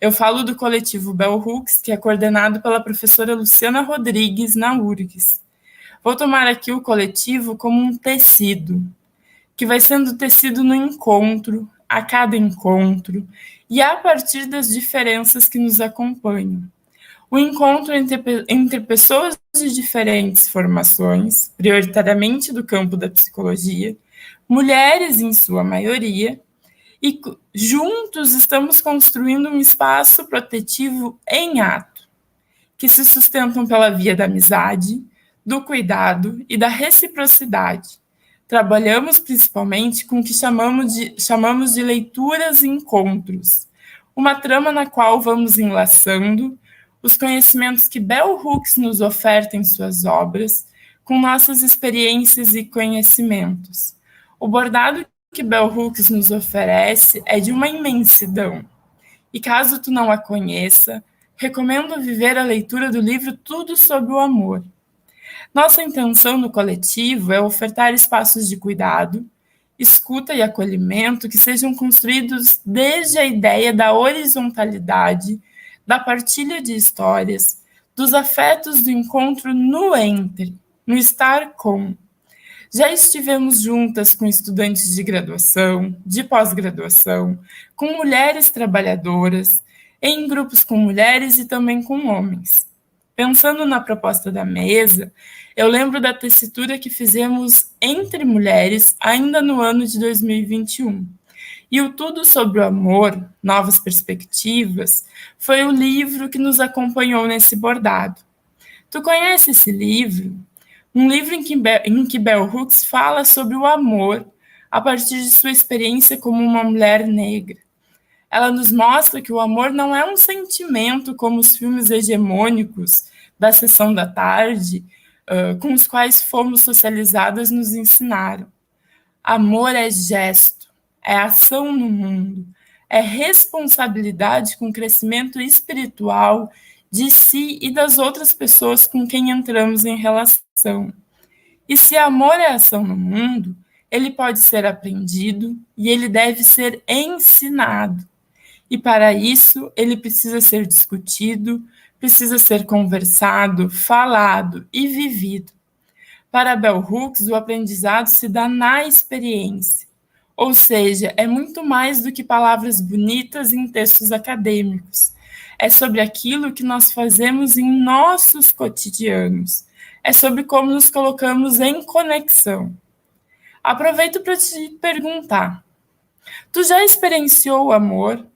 Eu falo do coletivo Bell Hooks, que é coordenado pela professora Luciana Rodrigues, na URGS. Vou tomar aqui o coletivo como um tecido, que vai sendo tecido no encontro, a cada encontro, e a partir das diferenças que nos acompanham. O encontro entre pessoas de diferentes formações, prioritariamente do campo da psicologia, mulheres em sua maioria, e juntos estamos construindo um espaço protetivo em ato, que se sustentam pela via da amizade, do cuidado e da reciprocidade. Trabalhamos principalmente com o que chamamos de leituras e encontros, uma trama na qual vamos enlaçando os conhecimentos que Bell Hooks nos oferta em suas obras com nossas experiências e conhecimentos. O bordado que Bell Hooks nos oferece é de uma imensidão. E caso tu não a conheça, recomendo viver a leitura do livro Tudo sobre o Amor. Nossa intenção no coletivo é ofertar espaços de cuidado, escuta e acolhimento que sejam construídos desde a ideia da horizontalidade, da partilha de histórias, dos afetos do encontro no entre, no estar com. Já estivemos juntas com estudantes de graduação, de pós-graduação, com mulheres trabalhadoras, em grupos com mulheres e também com homens. Pensando na proposta da mesa, eu lembro da tessitura que fizemos entre mulheres ainda no ano de 2021. E o Tudo sobre o Amor, Novas Perspectivas, foi o livro que nos acompanhou nesse bordado. Tu conhece esse livro? Um livro em que Bell Hooks fala sobre o amor a partir de sua experiência como uma mulher negra. Ela nos mostra que o amor não é um sentimento como os filmes hegemônicos da sessão da tarde, com os quais fomos socializadas, nos ensinaram. Amor é gesto, é ação no mundo, é responsabilidade com o crescimento espiritual de si e das outras pessoas com quem entramos em relação. E se amor é ação no mundo, ele pode ser aprendido e ele deve ser ensinado. E para isso, ele precisa ser discutido, precisa ser conversado, falado e vivido. Para Bell Hooks, o aprendizado se dá na experiência. Ou seja, é muito mais do que palavras bonitas em textos acadêmicos. É sobre aquilo que nós fazemos em nossos cotidianos. É sobre como nos colocamos em conexão. Aproveito para te perguntar: tu já experienciou o amor?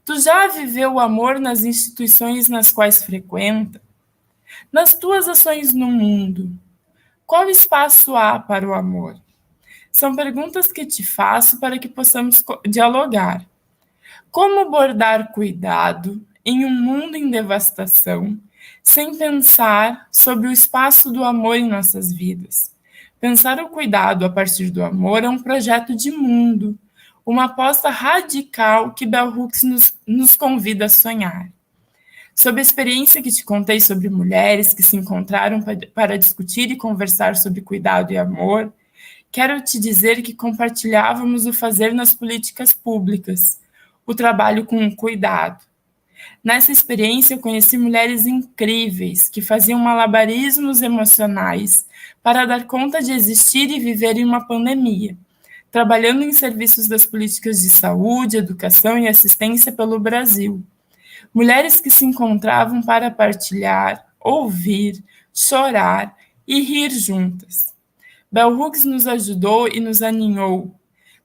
Tu já viveu o amor nas instituições nas quais frequenta? Nas tuas ações no mundo, qual espaço há para o amor? São perguntas que te faço para que possamos dialogar. Como bordar cuidado em um mundo em devastação, sem pensar sobre o espaço do amor em nossas vidas? Pensar o cuidado a partir do amor é um projeto de mundo, uma aposta radical que Bell Hooks nos convida a sonhar. Sob a experiência que te contei sobre mulheres que se encontraram para discutir e conversar sobre cuidado e amor, quero te dizer que compartilhávamos o fazer nas políticas públicas, o trabalho com o cuidado. Nessa experiência, eu conheci mulheres incríveis que faziam malabarismos emocionais para dar conta de existir e viver em uma pandemia, trabalhando em serviços das políticas de saúde, educação e assistência pelo Brasil. Mulheres que se encontravam para partilhar, ouvir, chorar e rir juntas. Bell Hooks nos ajudou e nos aninhou,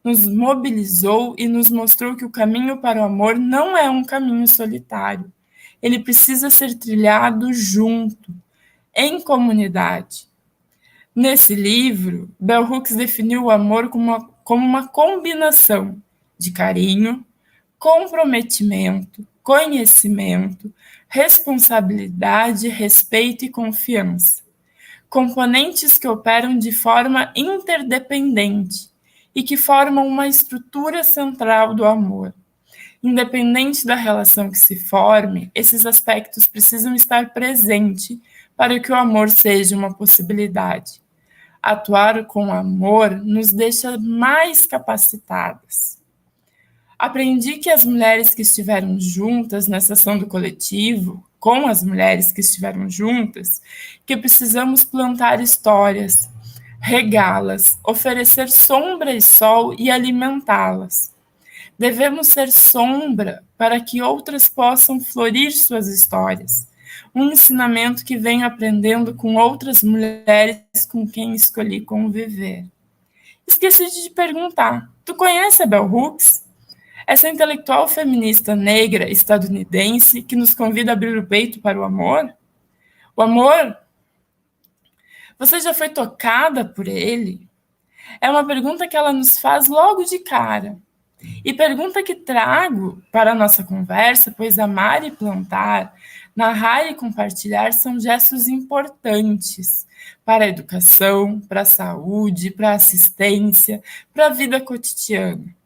nos mobilizou e nos mostrou que o caminho para o amor não é um caminho solitário. Ele precisa ser trilhado junto, em comunidade. Nesse livro, Bell Hooks definiu o amor como uma combinação de carinho, comprometimento, conhecimento, responsabilidade, respeito e confiança. Componentes que operam de forma interdependente e que formam uma estrutura central do amor. Independente da relação que se forme, esses aspectos precisam estar presentes para que o amor seja uma possibilidade. Atuar com amor nos deixa mais capacitadas. Aprendi que as mulheres que estiveram juntas nessa ação do coletivo, com as mulheres que estiveram juntas, que precisamos plantar histórias, regá-las, oferecer sombra e sol e alimentá-las. Devemos ser sombra para que outras possam florir suas histórias. Um ensinamento que venho aprendendo com outras mulheres com quem escolhi conviver. Esqueci de te perguntar, tu conhece a Bell Hooks? Essa intelectual feminista negra estadunidense que nos convida a abrir o peito para o amor? O amor? Você já foi tocada por ele? É uma pergunta que ela nos faz logo de cara. E pergunta que trago para a nossa conversa, pois amar e plantar, narrar e compartilhar são gestos importantes para a educação, para a saúde, para a assistência, para a vida cotidiana.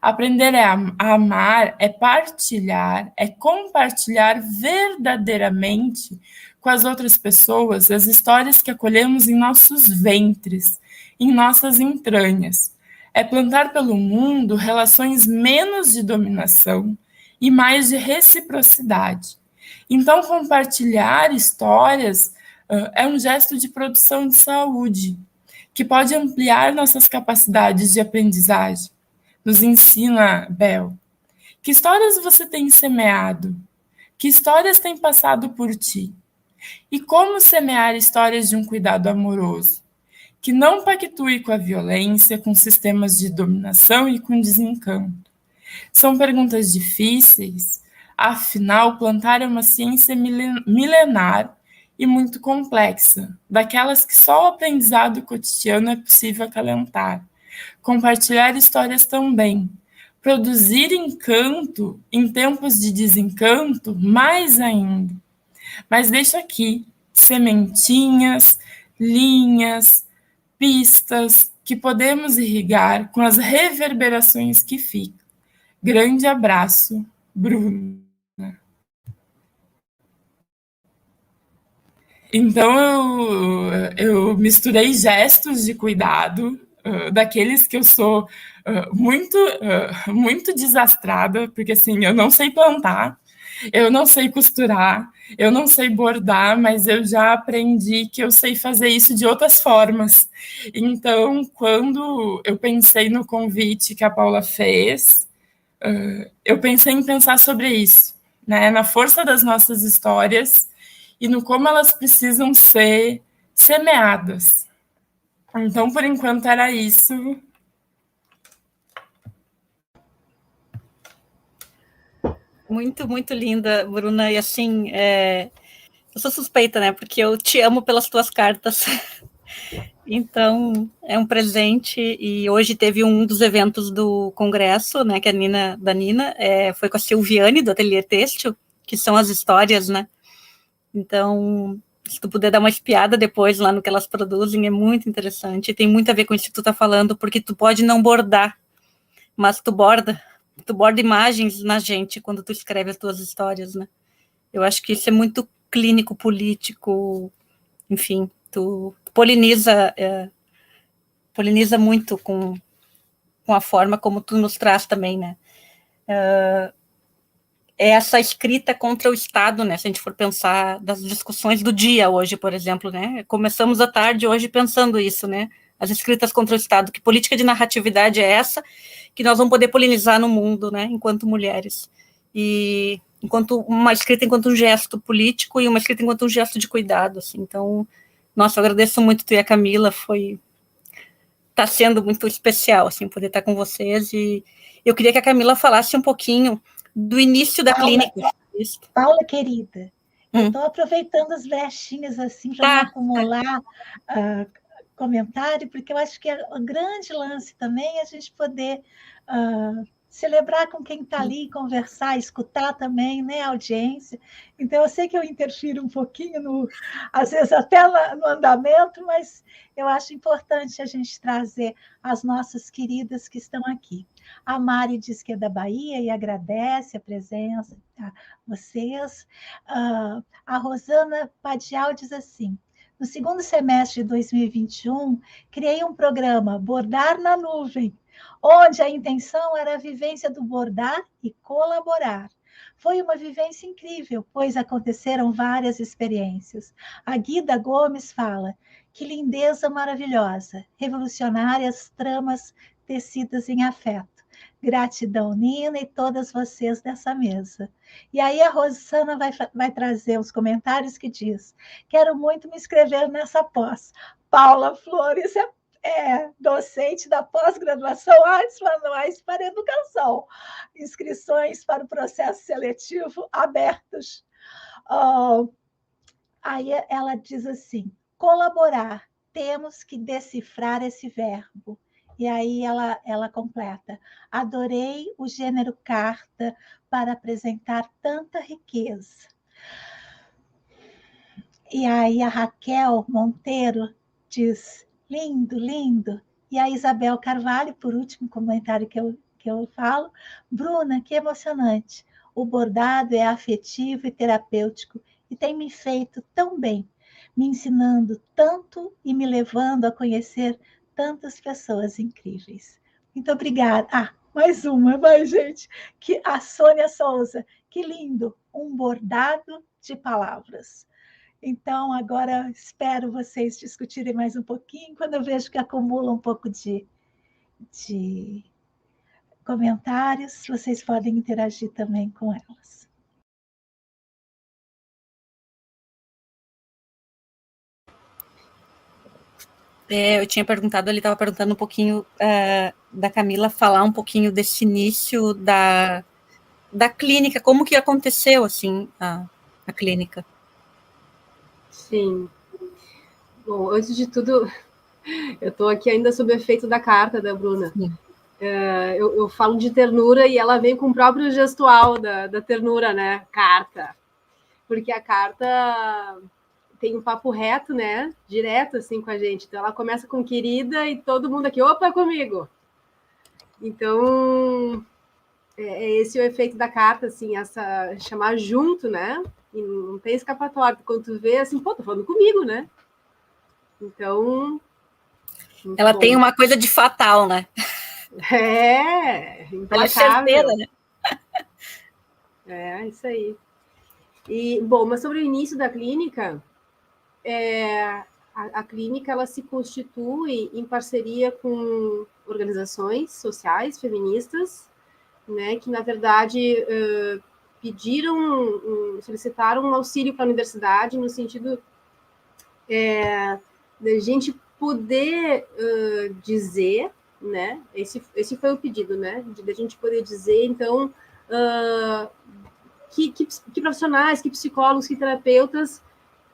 Aprender a amar é partilhar, é compartilhar verdadeiramente com as outras pessoas as histórias que acolhemos em nossos ventres, em nossas entranhas. É plantar pelo mundo relações menos de dominação e mais de reciprocidade. Então, compartilhar histórias é um gesto de produção de saúde, que pode ampliar nossas capacidades de aprendizagem. Nos ensina Bell. Que histórias você tem semeado? Que histórias têm passado por ti? E como semear histórias de um cuidado amoroso? Que não pactue com a violência, com sistemas de dominação e com desencanto. São perguntas difíceis, afinal, plantar é uma ciência milenar e muito complexa, daquelas que só o aprendizado cotidiano é possível acalentar. Compartilhar histórias também. Produzir encanto em tempos de desencanto, mais ainda. Mas deixo aqui sementinhas, linhas, pistas que podemos irrigar com as reverberações que ficam. Grande abraço, Bruna. Então, eu misturei gestos de cuidado, daqueles que eu sou muito desastrada, porque assim, eu não sei plantar, Eu não sei costurar, eu não sei bordar, mas eu já aprendi que eu sei fazer isso de outras formas. Então, quando eu pensei no convite que a Paula fez, eu pensei em pensar sobre isso, né? Na força das nossas histórias e no como elas precisam ser semeadas. Então, por enquanto, era isso. Muito, muito linda, Bruna. E assim, eu sou suspeita, né? Porque eu te amo pelas tuas cartas. Então, é um presente. E hoje teve um dos eventos do congresso, né? Que a Nina foi com a Silviane, do Ateliê Têxtil, que são as histórias, né? Então, se tu puder dar uma espiada depois lá no que elas produzem, é muito interessante. E tem muito a ver com isso que tu tá falando, porque tu pode não bordar, mas tu borda imagens na gente quando tu escreve as tuas histórias, né? Eu acho que isso é muito clínico, político, enfim, tu poliniza muito com a forma como tu nos traz também, né? Essa escrita contra o Estado, né? Se a gente for pensar das discussões do dia hoje, por exemplo, né? Começamos a tarde hoje pensando isso, né? As escritas contra o Estado, que política de narratividade é essa que nós vamos poder polinizar no mundo, né? Enquanto mulheres. E uma escrita enquanto um gesto político e uma escrita enquanto um gesto de cuidado, assim. Então, nossa, eu agradeço muito tu e a Camila, tá sendo muito especial, assim, poder estar com vocês, e eu queria que a Camila falasse um pouquinho do início da clínica. Paula, querida, eu estou aproveitando as brechinhas, assim, para não acumular comentário, porque eu acho que o grande lance também é a gente poder celebrar com quem está ali, conversar, escutar também, né, a audiência. Então, eu sei que eu interfiro um pouquinho, às vezes até no andamento, mas eu acho importante a gente trazer as nossas queridas que estão aqui. A Mari diz que é da Bahia e agradece a presença de vocês. A Rosana Padial diz assim: no segundo semestre de 2021, criei um programa Bordar na Nuvem, onde a intenção era a vivência do bordar e colaborar. Foi uma vivência incrível, pois aconteceram várias experiências. A Guida Gomes fala: que lindeza maravilhosa, revolucionárias tramas tecidas em afeto. Gratidão, Nina, e todas vocês dessa mesa. E aí a Rosana vai trazer os comentários que diz: quero muito me inscrever nessa pós. Paula Flores é docente da pós-graduação Artes Manuais para Educação. Inscrições para o processo seletivo abertos. Aí ela diz assim: colaborar, temos que decifrar esse verbo. E aí ela completa: adorei o gênero carta para apresentar tanta riqueza. E aí a Raquel Monteiro diz: lindo, lindo. E a Isabel Carvalho, por último comentário que eu falo: Bruna, que emocionante. O bordado é afetivo e terapêutico e tem me feito tão bem, me ensinando tanto e me levando a conhecer tantas pessoas incríveis. Muito obrigada. Mais uma, gente. Que a Sônia Souza, que lindo, um bordado de palavras. Então, agora espero vocês discutirem mais um pouquinho. Quando eu vejo que acumula um pouco de comentários, vocês podem interagir também com elas. Eu tinha perguntado, ele estava perguntando um pouquinho da Camila, falar um pouquinho desse início da clínica, como que aconteceu, assim, a clínica. Sim. Bom, antes de tudo, eu estou aqui ainda sob o efeito da carta da Bruna. Eu falo de ternura e ela vem com o próprio gestual da ternura, né? Carta. Porque a carta tem um papo reto, né? Direto, assim, com a gente. Então, ela começa com querida e todo mundo aqui, opa, comigo! Então, esse é o efeito da carta, assim, essa chamar junto, né? E não tem escapatória. Quando tu vê, assim, pô, tô falando comigo, né? Então... Ela tem uma coisa de fatal, né? Implacável. Ela é certeira, né? Isso aí. Bom, mas sobre o início da clínica, a clínica ela se constitui em parceria com organizações sociais feministas, né, que na verdade solicitaram um auxílio para a universidade no sentido de a gente poder dizer, né, esse foi o pedido, né, de a gente poder dizer, então, que profissionais, que psicólogos, que terapeutas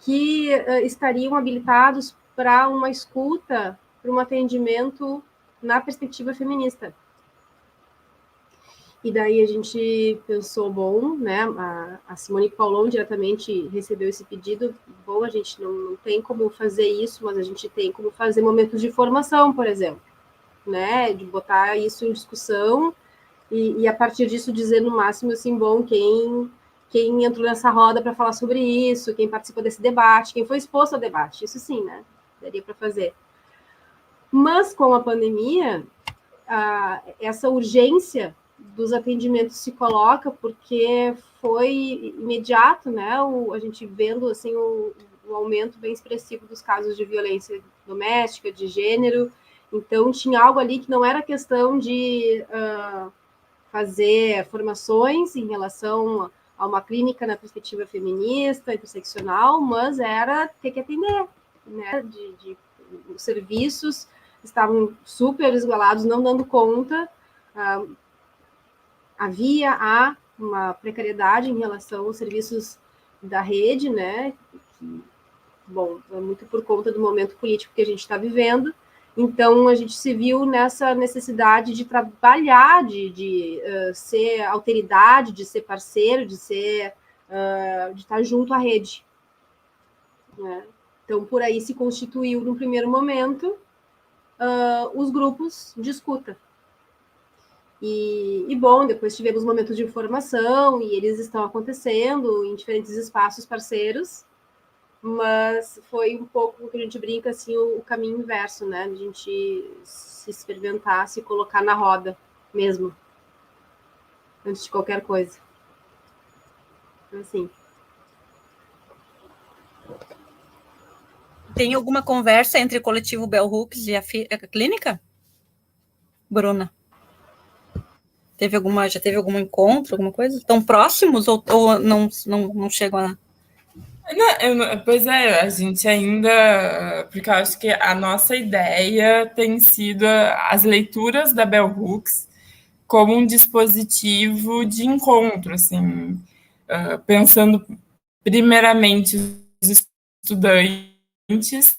que estariam habilitados para uma escuta, para um atendimento na perspectiva feminista. E daí a gente pensou, bom, né, a Simone Paulon diretamente recebeu esse pedido, bom, a gente não tem como fazer isso, mas a gente tem como fazer momentos de formação, por exemplo, né, de botar isso em discussão e a partir disso dizer no máximo assim, bom, quem entrou nessa roda para falar sobre isso, quem participou desse debate, quem foi exposto ao debate, isso sim, né, daria para fazer. Mas com a pandemia, essa urgência dos atendimentos se coloca porque foi imediato, né, a gente vendo assim o aumento bem expressivo dos casos de violência doméstica, de gênero, então tinha algo ali que não era questão de fazer formações em relação a uma clínica na perspectiva feminista, interseccional, mas era ter que atender, né, os serviços estavam super esgolados, não dando conta, há uma precariedade em relação aos serviços da rede, né, que, bom, é muito por conta do momento político que a gente está vivendo, então a gente se viu nessa necessidade de trabalhar, de ser alteridade, de ser parceiro, de estar junto à rede, né? Então, por aí se constituiu, no primeiro momento, os grupos de escuta. E, bom, depois tivemos momentos de formação, e eles estão acontecendo em diferentes espaços parceiros, mas foi um pouco o que a gente brinca, assim, o caminho inverso, né? A gente se experimentar, se colocar na roda mesmo, antes de qualquer coisa. Então, assim... Tem alguma conversa entre o coletivo Bell Hooks e a clínica? Bruna? Já teve algum encontro, alguma coisa? Estão próximos ou não chegam a... Pois é, a gente ainda... Porque eu acho que a nossa ideia tem sido as leituras da Bell Hooks como um dispositivo de encontro, assim, pensando primeiramente os estudantes,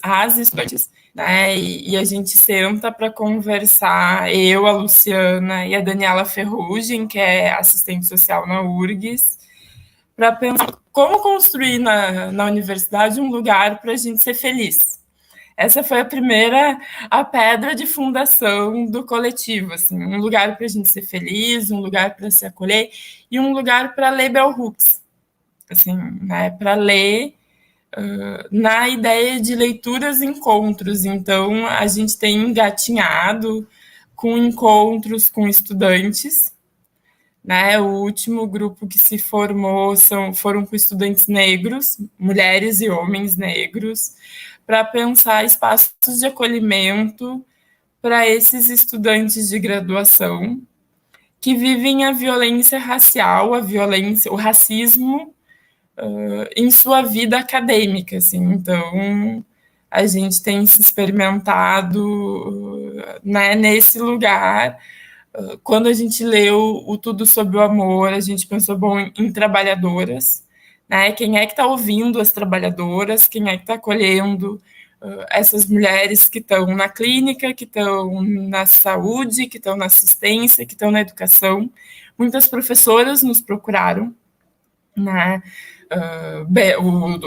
as estudantes, né? E a gente senta para conversar, eu, a Luciana e a Daniela Ferrugem, que é assistente social na URGS, para pensar como construir na universidade um lugar para a gente ser feliz. Essa foi a pedra de fundação do coletivo, assim, um lugar para a gente ser feliz, um lugar para se acolher e um lugar para ler Bell Hooks, assim, né, para ler na ideia de leituras encontros. Então, a gente tem engatinhado com encontros com estudantes, né? O último grupo que se formou foram com estudantes negros, mulheres e homens negros, para pensar espaços de acolhimento para esses estudantes de graduação que vivem a violência racial, o racismo em sua vida acadêmica, assim. Então, a gente tem se experimentado, né, nesse lugar. Quando a gente leu o Tudo Sobre o Amor, a gente pensou, bom, em trabalhadoras, né? Quem é que está ouvindo as trabalhadoras? Quem é que está acolhendo essas mulheres que estão na clínica, que estão na saúde, que estão na assistência, que estão na educação? Muitas professoras nos procuraram, né?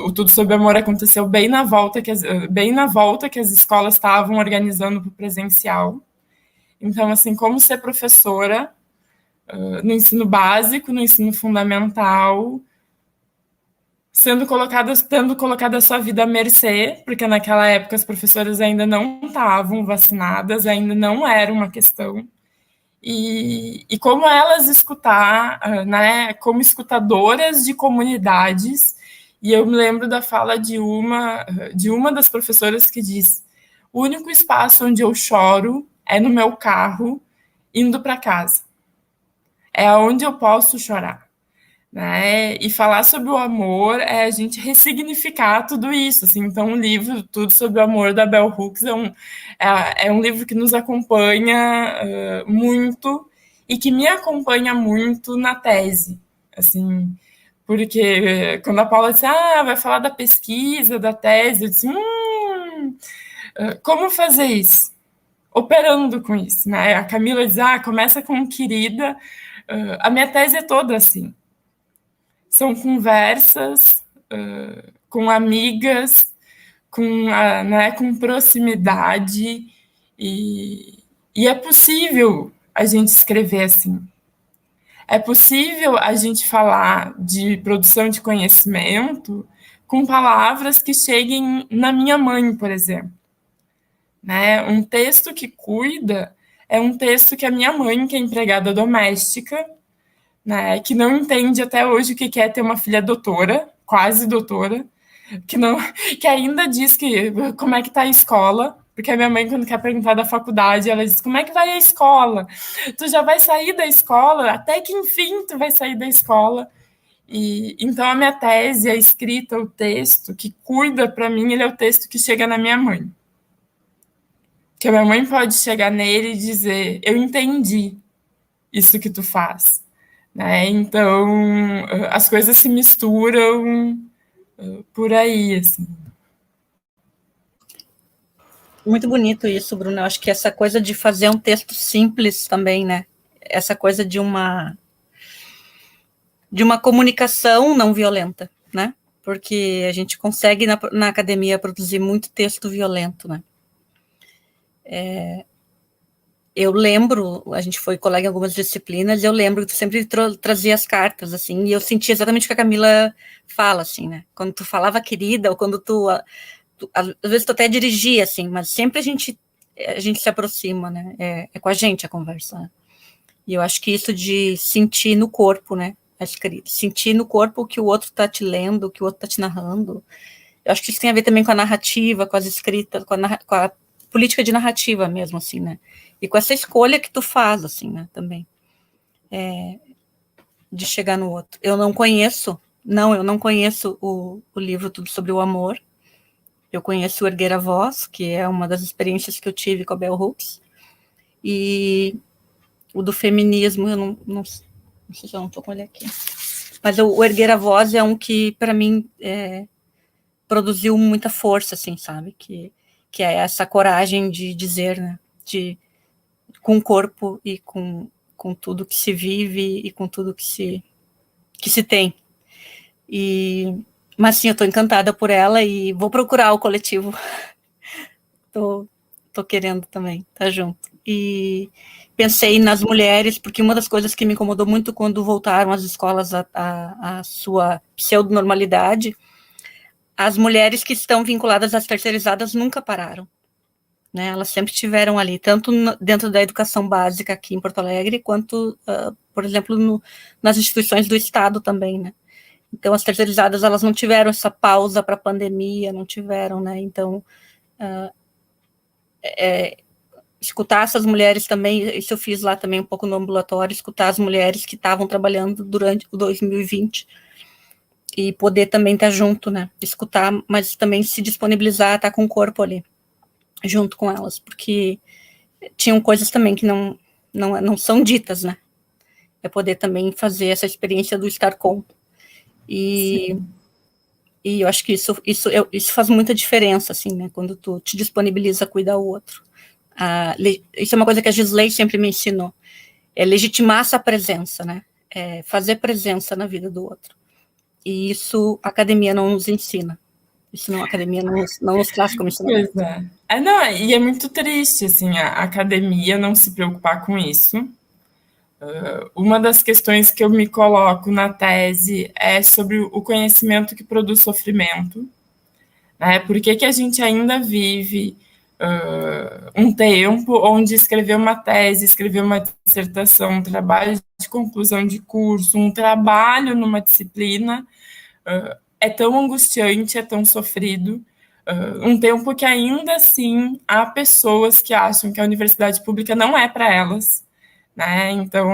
O Tudo Sobre Amor aconteceu bem na volta que as escolas estavam organizando para o presencial. Então, assim, como ser professora no ensino básico, no ensino fundamental, tendo colocado a sua vida à mercê, porque naquela época as professoras ainda não estavam vacinadas, ainda não era uma questão. e como elas escutar, né, como escutadoras de comunidades. E eu me lembro da fala de uma das professoras que diz: o único espaço onde eu choro é no meu carro, indo para casa. É onde eu posso chorar. Né? E falar sobre o amor é a gente ressignificar tudo isso. Assim. Então, o livro Tudo sobre o Amor, da Bell Hooks, é um livro que nos acompanha muito e que me acompanha muito na tese. Assim, porque quando a Paula disse, vai falar da pesquisa, da tese, eu disse, como fazer isso? Operando com isso, né? A Camila diz, começa com querida. A minha tese é toda assim. São conversas com amigas, com proximidade, e é possível a gente escrever assim. É possível a gente falar de produção de conhecimento com palavras que cheguem na minha mãe, por exemplo. Né? Um texto que cuida é um texto que a minha mãe, que é empregada doméstica, né, que não entende até hoje o que é ter uma filha doutora, quase doutora, que ainda diz que como é que está a escola, porque a minha mãe, quando quer perguntar da faculdade, ela diz, como é que vai a escola? Tu já vai sair da escola? Até que enfim tu vai sair da escola. E então a minha tese, a escrita, o texto que cuida para mim, ele é o texto que chega na minha mãe. Que a minha mãe pode chegar nele e dizer, eu entendi isso que tu faz. Né? Então, as coisas se misturam por aí, assim. Muito bonito isso, Bruna. Eu acho que essa coisa de fazer um texto simples também, né? Essa coisa de uma comunicação não violenta, né? Porque a gente consegue na academia produzir muito texto violento, né? Eu lembro, a gente foi colega em algumas disciplinas, eu lembro que tu sempre trazia as cartas, assim, e eu senti exatamente o que a Camila fala, assim, né? Quando tu falava querida, ou quando tu às vezes tu até dirigia, assim, mas sempre a gente se aproxima, né? É com a gente a conversa. Né? E eu acho que isso de sentir no corpo, né? A escrita, sentir no corpo o que o outro tá te lendo, o que o outro tá te narrando. Eu acho que isso tem a ver também com a narrativa, com as escritas, com a política de narrativa mesmo, assim, né? E com essa escolha que tu faz, assim, né, também. De chegar no outro. Eu não conheço o livro Tudo sobre o Amor. Eu conheço o Erguer a Voz, que é uma das experiências que eu tive com a Bell Hooks. E o do feminismo, eu não sei se eu não estou com ele aqui. Mas o Erguer a Voz é um que, para mim, produziu muita força, assim, sabe? Que é essa coragem de dizer, né? Com o corpo e com tudo que se vive e com tudo que se tem. Mas sim, eu estou encantada por ela e vou procurar o coletivo. Tô querendo também estar junto. E pensei nas mulheres, porque uma das coisas que me incomodou muito quando voltaram as escolas à sua pseudo-normalidade, as mulheres que estão vinculadas às terceirizadas nunca pararam. Né, elas sempre estiveram ali, tanto dentro da educação básica aqui em Porto Alegre, quanto, por exemplo, nas instituições do Estado também, né. Então, as terceirizadas, elas não tiveram essa pausa para a pandemia, não tiveram, né, então, escutar essas mulheres também, isso eu fiz lá também um pouco no ambulatório, escutar as mulheres que estavam trabalhando durante o 2020, e poder também estar junto, né, escutar, mas também se disponibilizar, estar com o corpo ali, junto com elas, porque tinham coisas também que não são ditas, né? É poder também fazer essa experiência do estar com. E eu acho que isso faz muita diferença, assim, né? Quando tu te disponibiliza a cuidar do outro. Isso é uma coisa que a Gisley sempre me ensinou. É legitimar essa presença, né? É fazer presença na vida do outro. E isso a academia não nos ensina. Isso não, a academia não nos traz como ensinamento. Pois é. Não, e é muito triste, assim, a academia não se preocupar com isso. Uma das questões que eu me coloco na tese é sobre o conhecimento que produz sofrimento. Né? Por que a gente ainda vive um tempo onde escrever uma tese, escrever uma dissertação, um trabalho de conclusão de curso, um trabalho numa disciplina, é tão angustiante, é tão sofrido, um tempo que ainda assim há pessoas que acham que a universidade pública não é para elas, né? Então,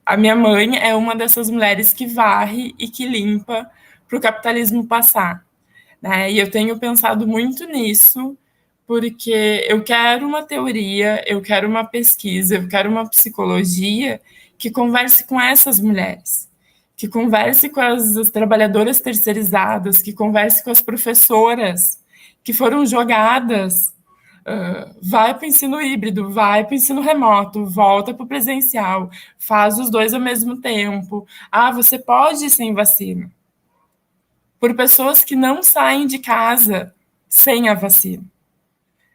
a minha mãe é uma dessas mulheres que varre e que limpa para o capitalismo passar, né? E eu tenho pensado muito nisso, porque eu quero uma teoria, eu quero uma pesquisa, eu quero uma psicologia que converse com essas mulheres, que converse com as trabalhadoras terceirizadas, que converse com as professoras que foram jogadas. Vai para o ensino híbrido, vai para o ensino remoto, volta para o presencial, faz os dois ao mesmo tempo. Você pode ir sem vacina. Por pessoas que não saem de casa sem a vacina.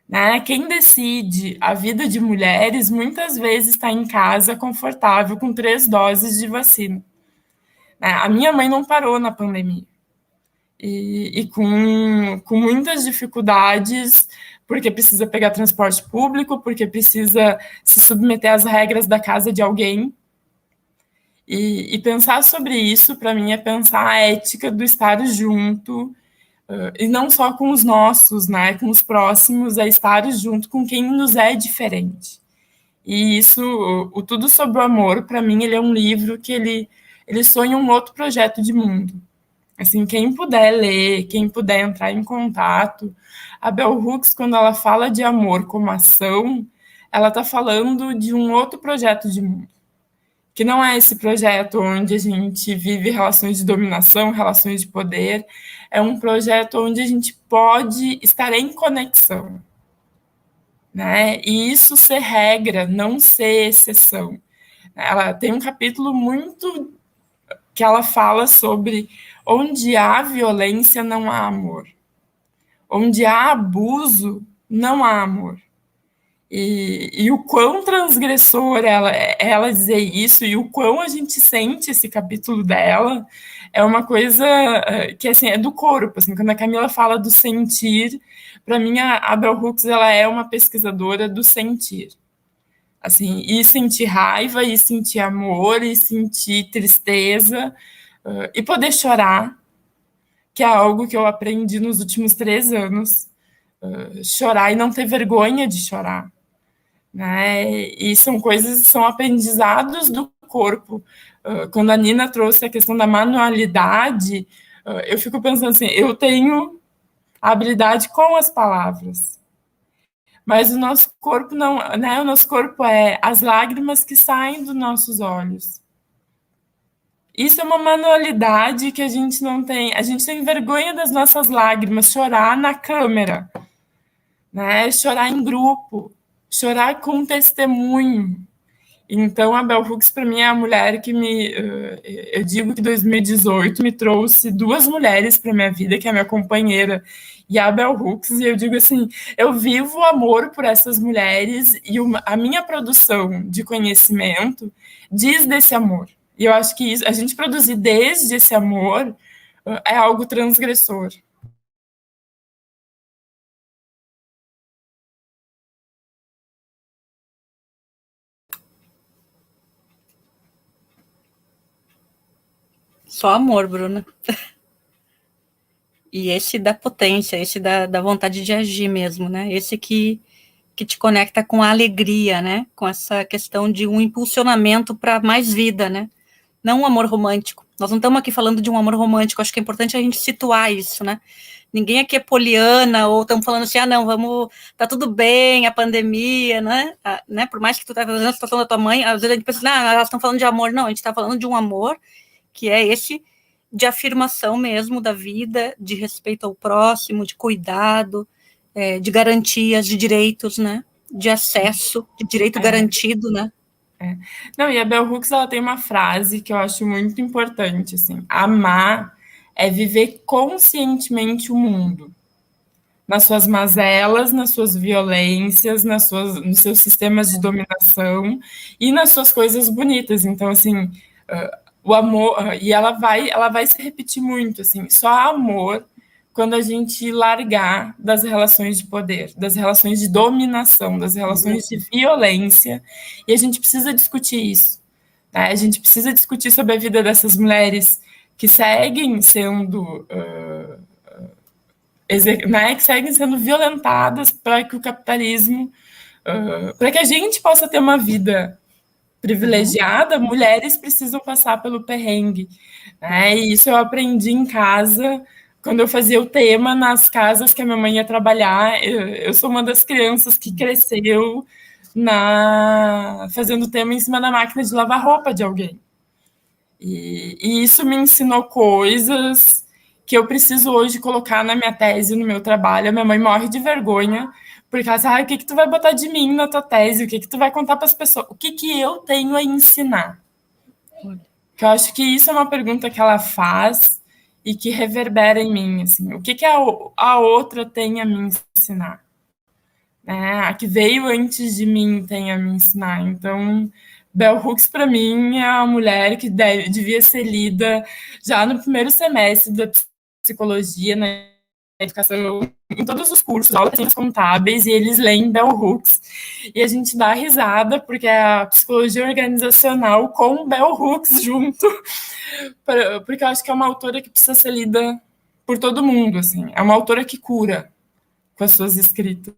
Né? Quem decide a vida de mulheres muitas vezes está em casa confortável com 3 doses de vacina. Né? A minha mãe não parou na pandemia. E com muitas dificuldades, porque precisa pegar transporte público, porque precisa se submeter às regras da casa de alguém. E pensar sobre isso, para mim, é pensar a ética do estar junto, e não só com os nossos, né, com os próximos, é estar junto com quem nos é diferente. E isso, o Tudo Sobre o Amor, para mim, ele é um livro que ele sonha um outro projeto de mundo. Assim, quem puder ler, quem puder entrar em contato, a Bell Hooks, quando ela fala de amor como ação, ela está falando de um outro projeto de mundo, que não é esse projeto onde a gente vive relações de dominação, relações de poder, é um projeto onde a gente pode estar em conexão, né? E isso ser regra, não ser exceção. Ela tem um capítulo muito que ela fala sobre onde há violência, não há amor. Onde há abuso, não há amor. E o quão transgressor ela dizer isso, e o quão a gente sente esse capítulo dela, é uma coisa que assim, é do corpo. Assim, quando a Camila fala do sentir, para mim a Bell Hooks ela é uma pesquisadora do sentir. Assim, e sentir raiva, e sentir amor, e sentir tristeza, e poder chorar, que é algo que eu aprendi nos últimos 3 anos. Chorar e não ter vergonha de chorar. Né? E são coisas, são aprendizados do corpo. Quando a Nina trouxe a questão da manualidade, eu fico pensando assim, eu tenho habilidade com as palavras, mas o nosso corpo não, né? O nosso corpo é as lágrimas que saem dos nossos olhos. Isso é uma manualidade que a gente não tem. A gente tem vergonha das nossas lágrimas, chorar na câmera, né? Chorar em grupo, chorar com testemunho. Então, a Bell Hooks, para mim, é a mulher que eu digo que 2018 me trouxe 2 mulheres para minha vida, que é a minha companheira e a Bell Hooks, e eu digo assim, eu vivo o amor por essas mulheres, e a minha produção de conhecimento diz desse amor. E eu acho que isso, a gente produzir desde esse amor é algo transgressor. Só amor, Bruna. E esse da potência, esse da vontade de agir mesmo, né? Esse que te conecta com a alegria, né? Com essa questão de um impulsionamento para mais vida, né? Não um amor romântico. Nós não estamos aqui falando de um amor romântico, acho que é importante a gente situar isso, né? Ninguém aqui é poliana, ou estamos falando assim, não, vamos, tá tudo bem, a pandemia, né? Por mais que tu tá fazendo a situação da tua mãe, às vezes a gente pensa, elas estão falando de amor. Não, a gente está falando de um amor que é esse de afirmação mesmo da vida, de respeito ao próximo, de cuidado, de garantias, de direitos, né? De acesso, de direito garantido, né? Não, e a Bell Hooks, ela tem uma frase que eu acho muito importante, assim, amar é viver conscientemente o mundo, nas suas mazelas, nas suas violências, nos seus sistemas de dominação e nas suas coisas bonitas. Então, assim, o amor, e ela vai se repetir muito, assim, só há amor quando a gente largar das relações de poder, das relações de dominação, das relações de violência, e a gente precisa discutir isso. Né? A gente precisa discutir sobre a vida dessas mulheres que seguem sendo né, que seguem sendo violentadas para que o capitalismo, para que a gente possa ter uma vida privilegiada, mulheres precisam passar pelo perrengue. Né? E isso eu aprendi em casa, quando eu fazia o tema nas casas que a minha mãe ia trabalhar. Eu sou uma das crianças que cresceu fazendo tema em cima da máquina de lavar roupa de alguém. E isso me ensinou coisas que eu preciso hoje colocar na minha tese, no meu trabalho. A minha mãe morre de vergonha, porque ela diz, o que tu vai botar de mim na tua tese? O que tu vai contar para as pessoas? O que eu tenho a ensinar? Que eu acho que isso é uma pergunta que ela faz e que reverbera em mim. Assim, o que a outra tem a me ensinar? Né? A que veio antes de mim tem a me ensinar. Então, Bell Hooks, para mim, é a mulher que devia ser lida já no primeiro semestre da psicologia, na educação, em todos os cursos, aulas contábeis, e eles leem Bell Hooks. E a gente dá risada, porque é a psicologia organizacional com Bell Hooks junto, porque eu acho que é uma autora que precisa ser lida por todo mundo. Assim. É uma autora que cura com as suas escritas.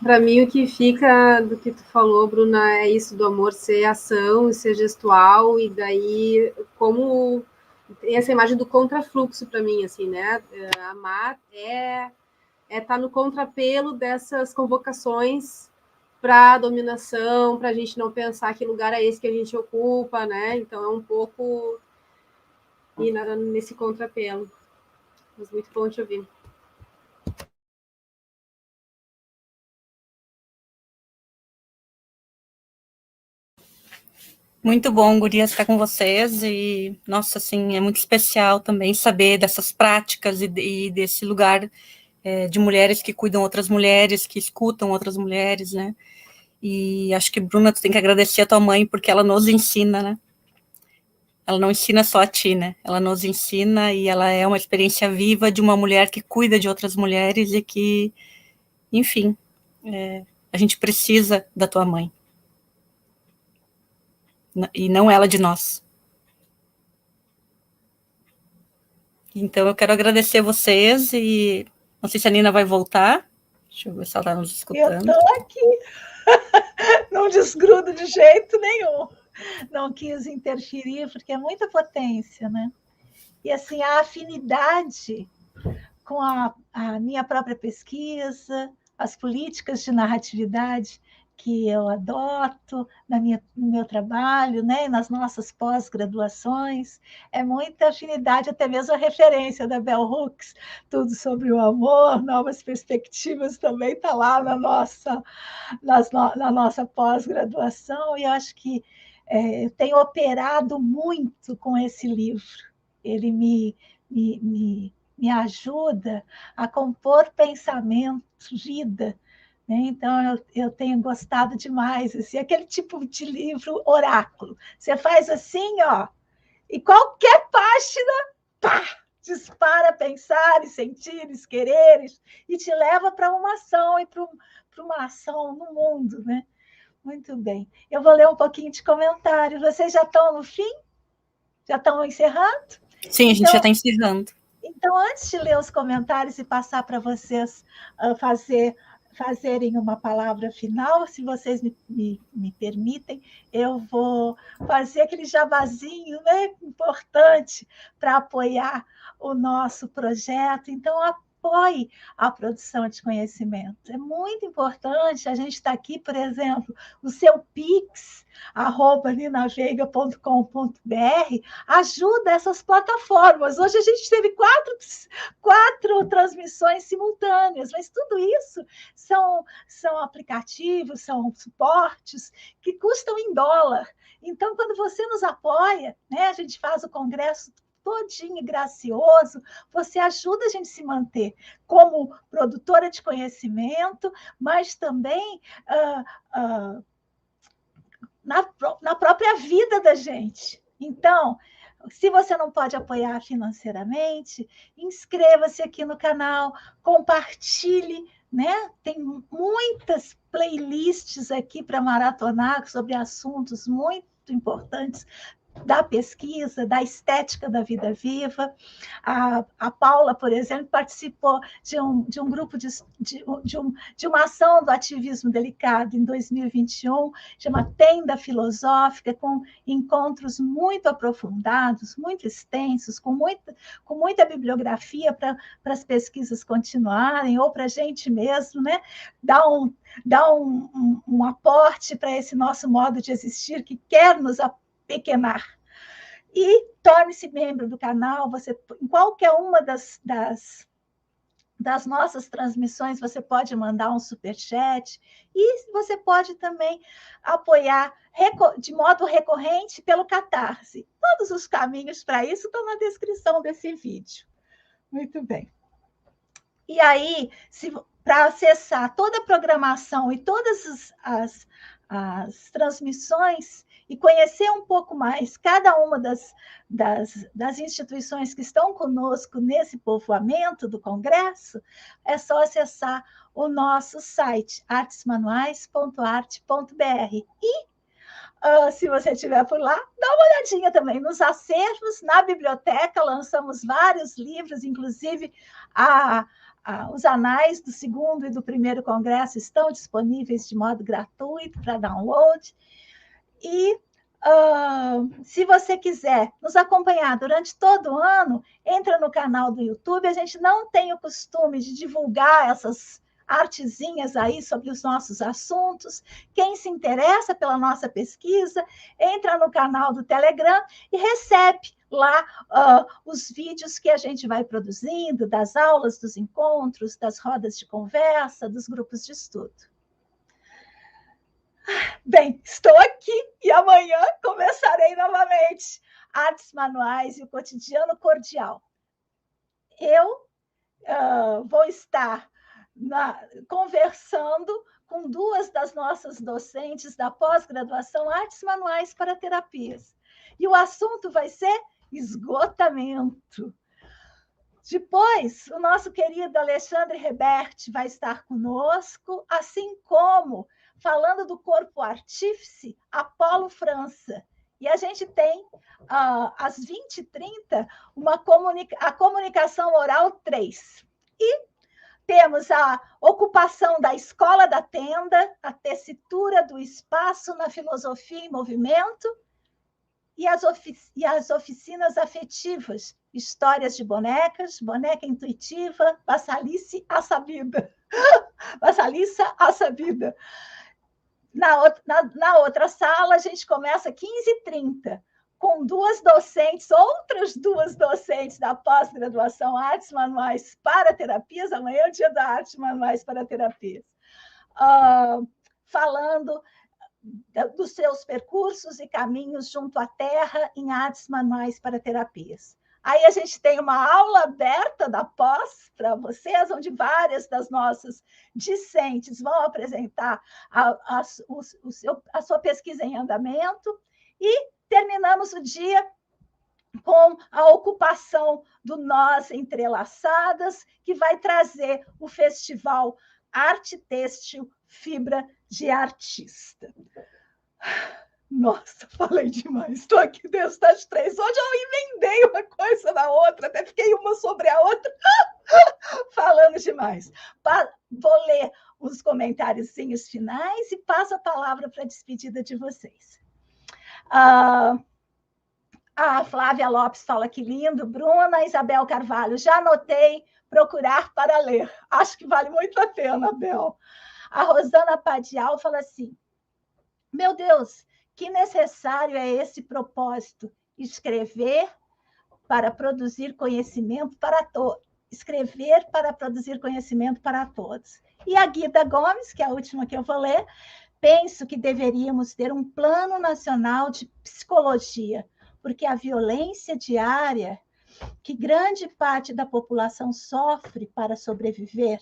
Para mim, o que fica do que tu falou, Bruna, é isso do amor ser ação e ser gestual, e daí como tem essa imagem do contrafluxo para mim, assim, né? Amar é estar no contrapelo dessas convocações para dominação, para a gente não pensar que lugar é esse que a gente ocupa, né? Então é um pouco ir nesse contrapelo. Mas muito bom te ouvir. Muito bom, gurias, estar com vocês e, nossa, assim, é muito especial também saber dessas práticas e desse lugar de mulheres que cuidam outras mulheres, que escutam outras mulheres, né? E acho que, Bruna, tu tem que agradecer a tua mãe porque ela nos ensina, né? Ela não ensina só a ti, né? Ela nos ensina e ela é uma experiência viva de uma mulher que cuida de outras mulheres e que, enfim, a gente precisa da tua mãe. E não ela de nós. Então, eu quero agradecer vocês e não sei se a Nina vai voltar. Deixa eu ver se ela está nos escutando. Eu estou aqui. Não desgrudo de jeito nenhum. Não quis interferir, porque é muita potência, né? E, assim, a afinidade com a minha própria pesquisa, as políticas de narratividade que eu adoto no meu trabalho, né, e nas nossas pós-graduações, é muita afinidade, até mesmo a referência da Bell Hooks, tudo sobre o amor, novas perspectivas, também está lá na nossa pós-graduação, e eu acho que eu tenho operado muito com esse livro. Ele me ajuda a compor pensamento, vida. Né? Então, eu tenho gostado demais. Assim, aquele tipo de livro oráculo. Você faz assim, ó, e qualquer página, pá, dispara pensares, sentires, quereres, e te leva para uma ação e para uma ação no mundo. Né? Muito bem. Eu vou ler um pouquinho de comentário. Vocês já estão no fim? Já estão encerrando? Sim, a gente já está encerrando. Então, antes de ler os comentários e passar para vocês fazerem uma palavra final, se vocês me permitem, eu vou fazer aquele jabazinho, né, importante para apoiar o nosso projeto. Então, apoie a produção de conhecimento. É muito importante. A gente está aqui, por exemplo, o seu Pix, @ninaveiga.com.br, ajuda essas plataformas. Hoje a gente teve quatro transmissões simultâneas, mas tudo isso são aplicativos, são suportes que custam em dólar. Então, quando você nos apoia, né, a gente faz o congresso todinho gracioso, você ajuda a gente a se manter como produtora de conhecimento, mas também na própria vida da gente. Então, Se você não pode apoiar financeiramente, inscreva-se aqui no canal, compartilhe, né? Tem muitas playlists aqui para maratonar sobre assuntos muito importantes da pesquisa, da estética da vida viva. A Paula, por exemplo, participou de um grupo de uma ação do ativismo delicado em 2021, chama Tenda Filosófica, com encontros muito aprofundados, muito extensos, com muita bibliografia para as pesquisas continuarem, ou para a gente mesmo, né? Dar um aporte para esse nosso modo de existir que quer nos apequenar. E torne-se membro do canal. Você, em qualquer uma das nossas transmissões, você pode mandar um superchat e você pode também apoiar de modo recorrente pelo Catarse. Todos os caminhos para isso estão na descrição desse vídeo. Muito bem. E aí, para acessar toda a programação e todas as transmissões e conhecer um pouco mais cada uma das instituições que estão conosco nesse povoamento do Congresso, é só acessar o nosso site, artesmanuais.arte.br. E, se você estiver por lá, dá uma olhadinha também nos acervos, na biblioteca, lançamos vários livros, inclusive os anais do 2º e do 1º Congresso estão disponíveis de modo gratuito para download. E se você quiser nos acompanhar durante todo o ano, entra no canal do YouTube. A gente não tem o costume de divulgar essas artezinhas aí sobre os nossos assuntos. Quem se interessa pela nossa pesquisa, entra no canal do Telegram e recebe lá os vídeos que a gente vai produzindo, das aulas, dos encontros, das rodas de conversa, dos grupos de estudo. Bem, estou aqui e amanhã começarei novamente Artes Manuais e o Cotidiano Cordial. Eu vou estar conversando com 2 das nossas docentes da pós-graduação Artes Manuais para Terapias. E o assunto vai ser esgotamento. Depois, o nosso querido Alexandre Reberti vai estar conosco, assim como, falando do corpo artífice, Apolo França. E a gente tem, às 20h30, a comunicação oral 3. E temos a ocupação da escola da tenda, a tessitura do espaço na filosofia em movimento, e as oficinas afetivas, histórias de bonecas, boneca intuitiva, Vassalice a Sabida. Vassalissa a Sabida. Na outra sala, a gente começa 15h30, com outras duas docentes da pós-graduação Artes Manuais para Terapias. Amanhã é o dia da Artes Manuais para Terapias. Falando dos seus percursos e caminhos junto à terra em artes manuais para terapias. Aí a gente tem uma aula aberta da pós para vocês, onde várias das nossas discentes vão apresentar a sua pesquisa em andamento, e terminamos o dia com a ocupação do Nós Entrelaçadas, que vai trazer o festival Arte Têxtil Fibra de Artista. Nossa, falei demais. Estou aqui desde as 3. Hoje eu emendei uma coisa na outra, até fiquei uma sobre a outra, falando demais. Vou ler os comentáriozinhos finais e passo a palavra para a despedida de vocês. A Flávia Lopes fala que lindo. Bruna Isabel Carvalho, já anotei, procurar para ler. Acho que vale muito a pena, Bel. A Rosana Padial fala assim: meu Deus, que necessário é esse propósito, escrever para produzir conhecimento para todos. Escrever para produzir conhecimento para todos. E a Guida Gomes, que é a última que eu vou ler, penso que deveríamos ter um plano nacional de psicologia, porque a violência diária que grande parte da população sofre para sobreviver.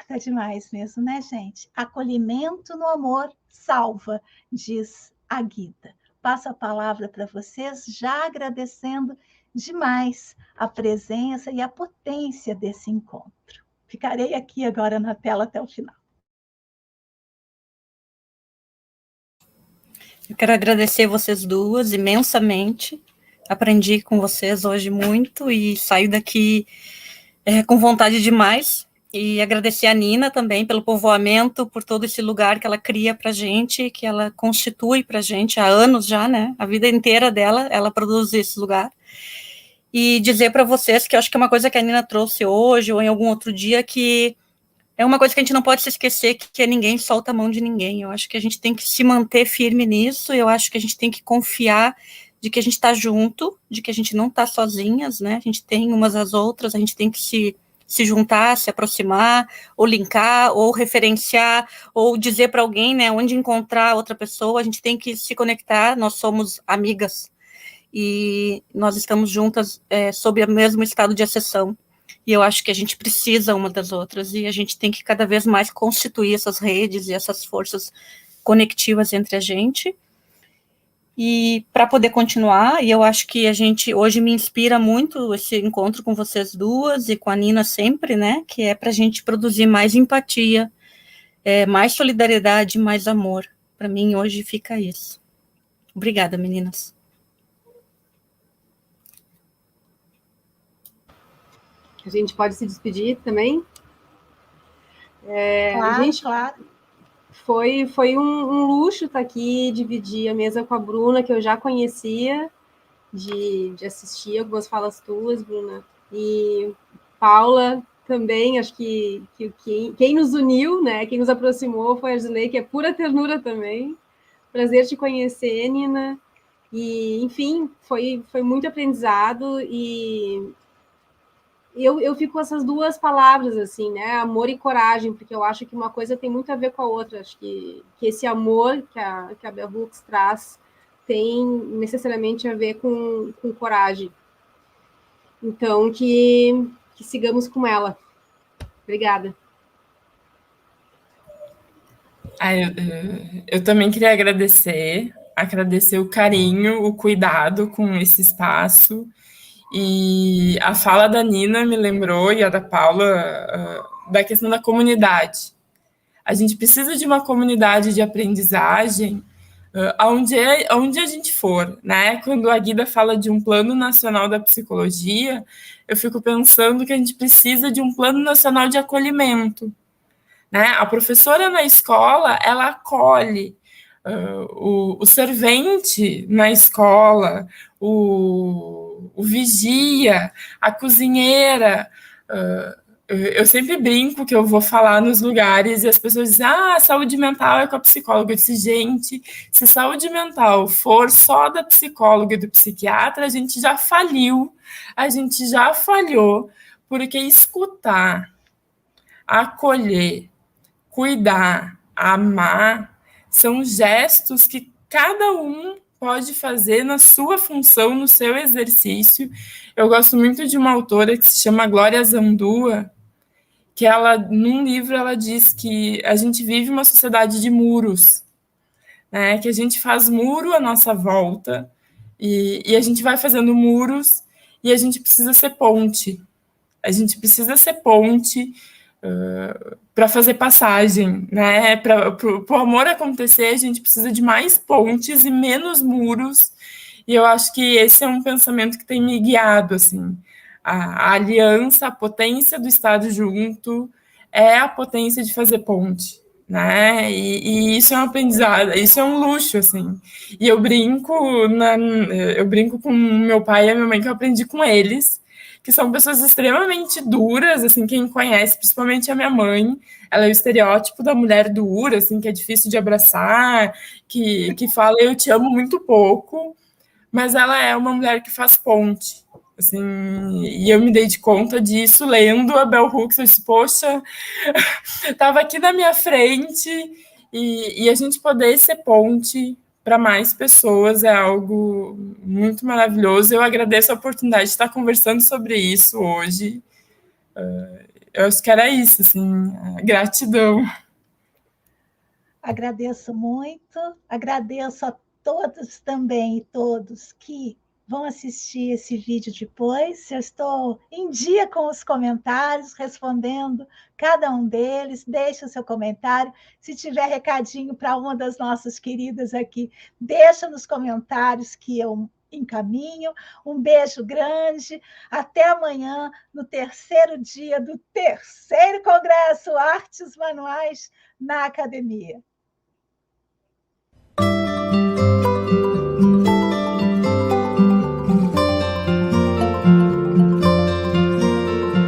Tá demais mesmo, né, gente? Acolhimento no amor salva, diz a Guida. passo a palavra para vocês, já agradecendo demais a presença e a potência desse encontro. Ficarei aqui agora na tela até o final. Eu quero agradecer vocês duas imensamente. Aprendi com vocês hoje muito e saio daqui com vontade demais. E agradecer a Nina também pelo povoamento, por todo esse lugar que ela cria para a gente, que ela constitui para a gente há anos já, né? A vida inteira dela, ela produz esse lugar. E dizer para vocês que eu acho que é uma coisa que a Nina trouxe hoje ou em algum outro dia, que é uma coisa que a gente não pode se esquecer, que é ninguém solta a mão de ninguém. Eu acho que a gente tem que se manter firme nisso, eu acho que a gente tem que confiar de que a gente está junto, de que a gente não está sozinhas, né? A gente tem umas às outras, a gente tem que se juntar, se aproximar, ou linkar, ou referenciar, ou dizer para alguém, né, onde encontrar outra pessoa. A gente tem que se conectar, nós somos amigas, e nós estamos juntas sob o mesmo estado de acessão. E eu acho que a gente precisa uma das outras, e a gente tem que cada vez mais constituir essas redes e essas forças conectivas entre a gente. E para poder continuar, e eu acho que a gente, hoje me inspira muito esse encontro com vocês duas, e com a Nina sempre, né, que é para a gente produzir mais empatia, mais solidariedade, mais amor. Para mim, hoje fica isso. Obrigada, meninas. A gente pode se despedir também? Claro, gente, claro. Foi um luxo estar aqui, dividir a mesa com a Bruna, que eu já conhecia, de assistir algumas falas tuas, Bruna. E Paula também, acho que quem nos uniu, né, quem nos aproximou foi a Gisley, que é pura ternura também. Prazer te conhecer, Nina. E, enfim, foi muito aprendizado e eu fico com essas duas palavras, assim, né? Amor e coragem, porque eu acho que uma coisa tem muito a ver com a outra. Acho que esse amor que a Bell Hooks traz tem necessariamente a ver com coragem. Então, que sigamos com ela. Obrigada. Eu também queria agradecer o carinho, o cuidado com esse espaço. E a fala da Nina me lembrou, e a da Paula, da questão da comunidade. A gente precisa de uma comunidade de aprendizagem aonde a gente for, né? Quando a Guida fala de um plano nacional da psicologia, eu fico pensando que a gente precisa de um plano nacional de acolhimento, né? A professora na escola, ela acolhe o servente na escola, o vigia, a cozinheira. Eu sempre brinco que eu vou falar nos lugares e as pessoas dizem, saúde mental é com a psicóloga. Eu disse, gente, se saúde mental for só da psicóloga e do psiquiatra, a gente já faliu, a gente já falhou, porque escutar, acolher, cuidar, amar, são gestos que cada um pode fazer na sua função, no seu exercício. Eu gosto muito de uma autora que se chama Glória Zandua, que ela, num livro, ela diz que a gente vive uma sociedade de muros, né? Que a gente faz muro à nossa volta e a gente vai fazendo muros e a gente precisa ser ponte. A gente precisa ser ponte para fazer passagem, né? Para o amor acontecer, a gente precisa de mais pontes e menos muros. E eu acho que esse é um pensamento que tem me guiado, assim. A aliança, a potência do Estado junto é a potência de fazer ponte, né? E isso é um aprendizado, isso é um luxo, assim. E eu brinco com meu pai e a minha mãe, que eu aprendi com eles, que são pessoas extremamente duras, assim, quem conhece, principalmente a minha mãe, ela é o estereótipo da mulher dura, assim, que é difícil de abraçar, que fala eu te amo muito pouco, mas ela é uma mulher que faz ponte, assim, e eu me dei de conta disso lendo a Bell Hooks. Eu disse, poxa, estava aqui na minha frente, e a gente poder ser ponte para mais pessoas é algo muito maravilhoso. Eu agradeço a oportunidade de estar conversando sobre isso hoje. Eu acho que era isso, assim, gratidão. Agradeço muito, agradeço a todos também e todos que vão assistir esse vídeo depois. Eu estou em dia com os comentários, respondendo cada um deles. Deixa o seu comentário. Se tiver recadinho para uma das nossas queridas aqui, deixa nos comentários que eu encaminho. Um beijo grande. Até amanhã, no terceiro dia do terceiro Congresso Artes Manuais na Academia.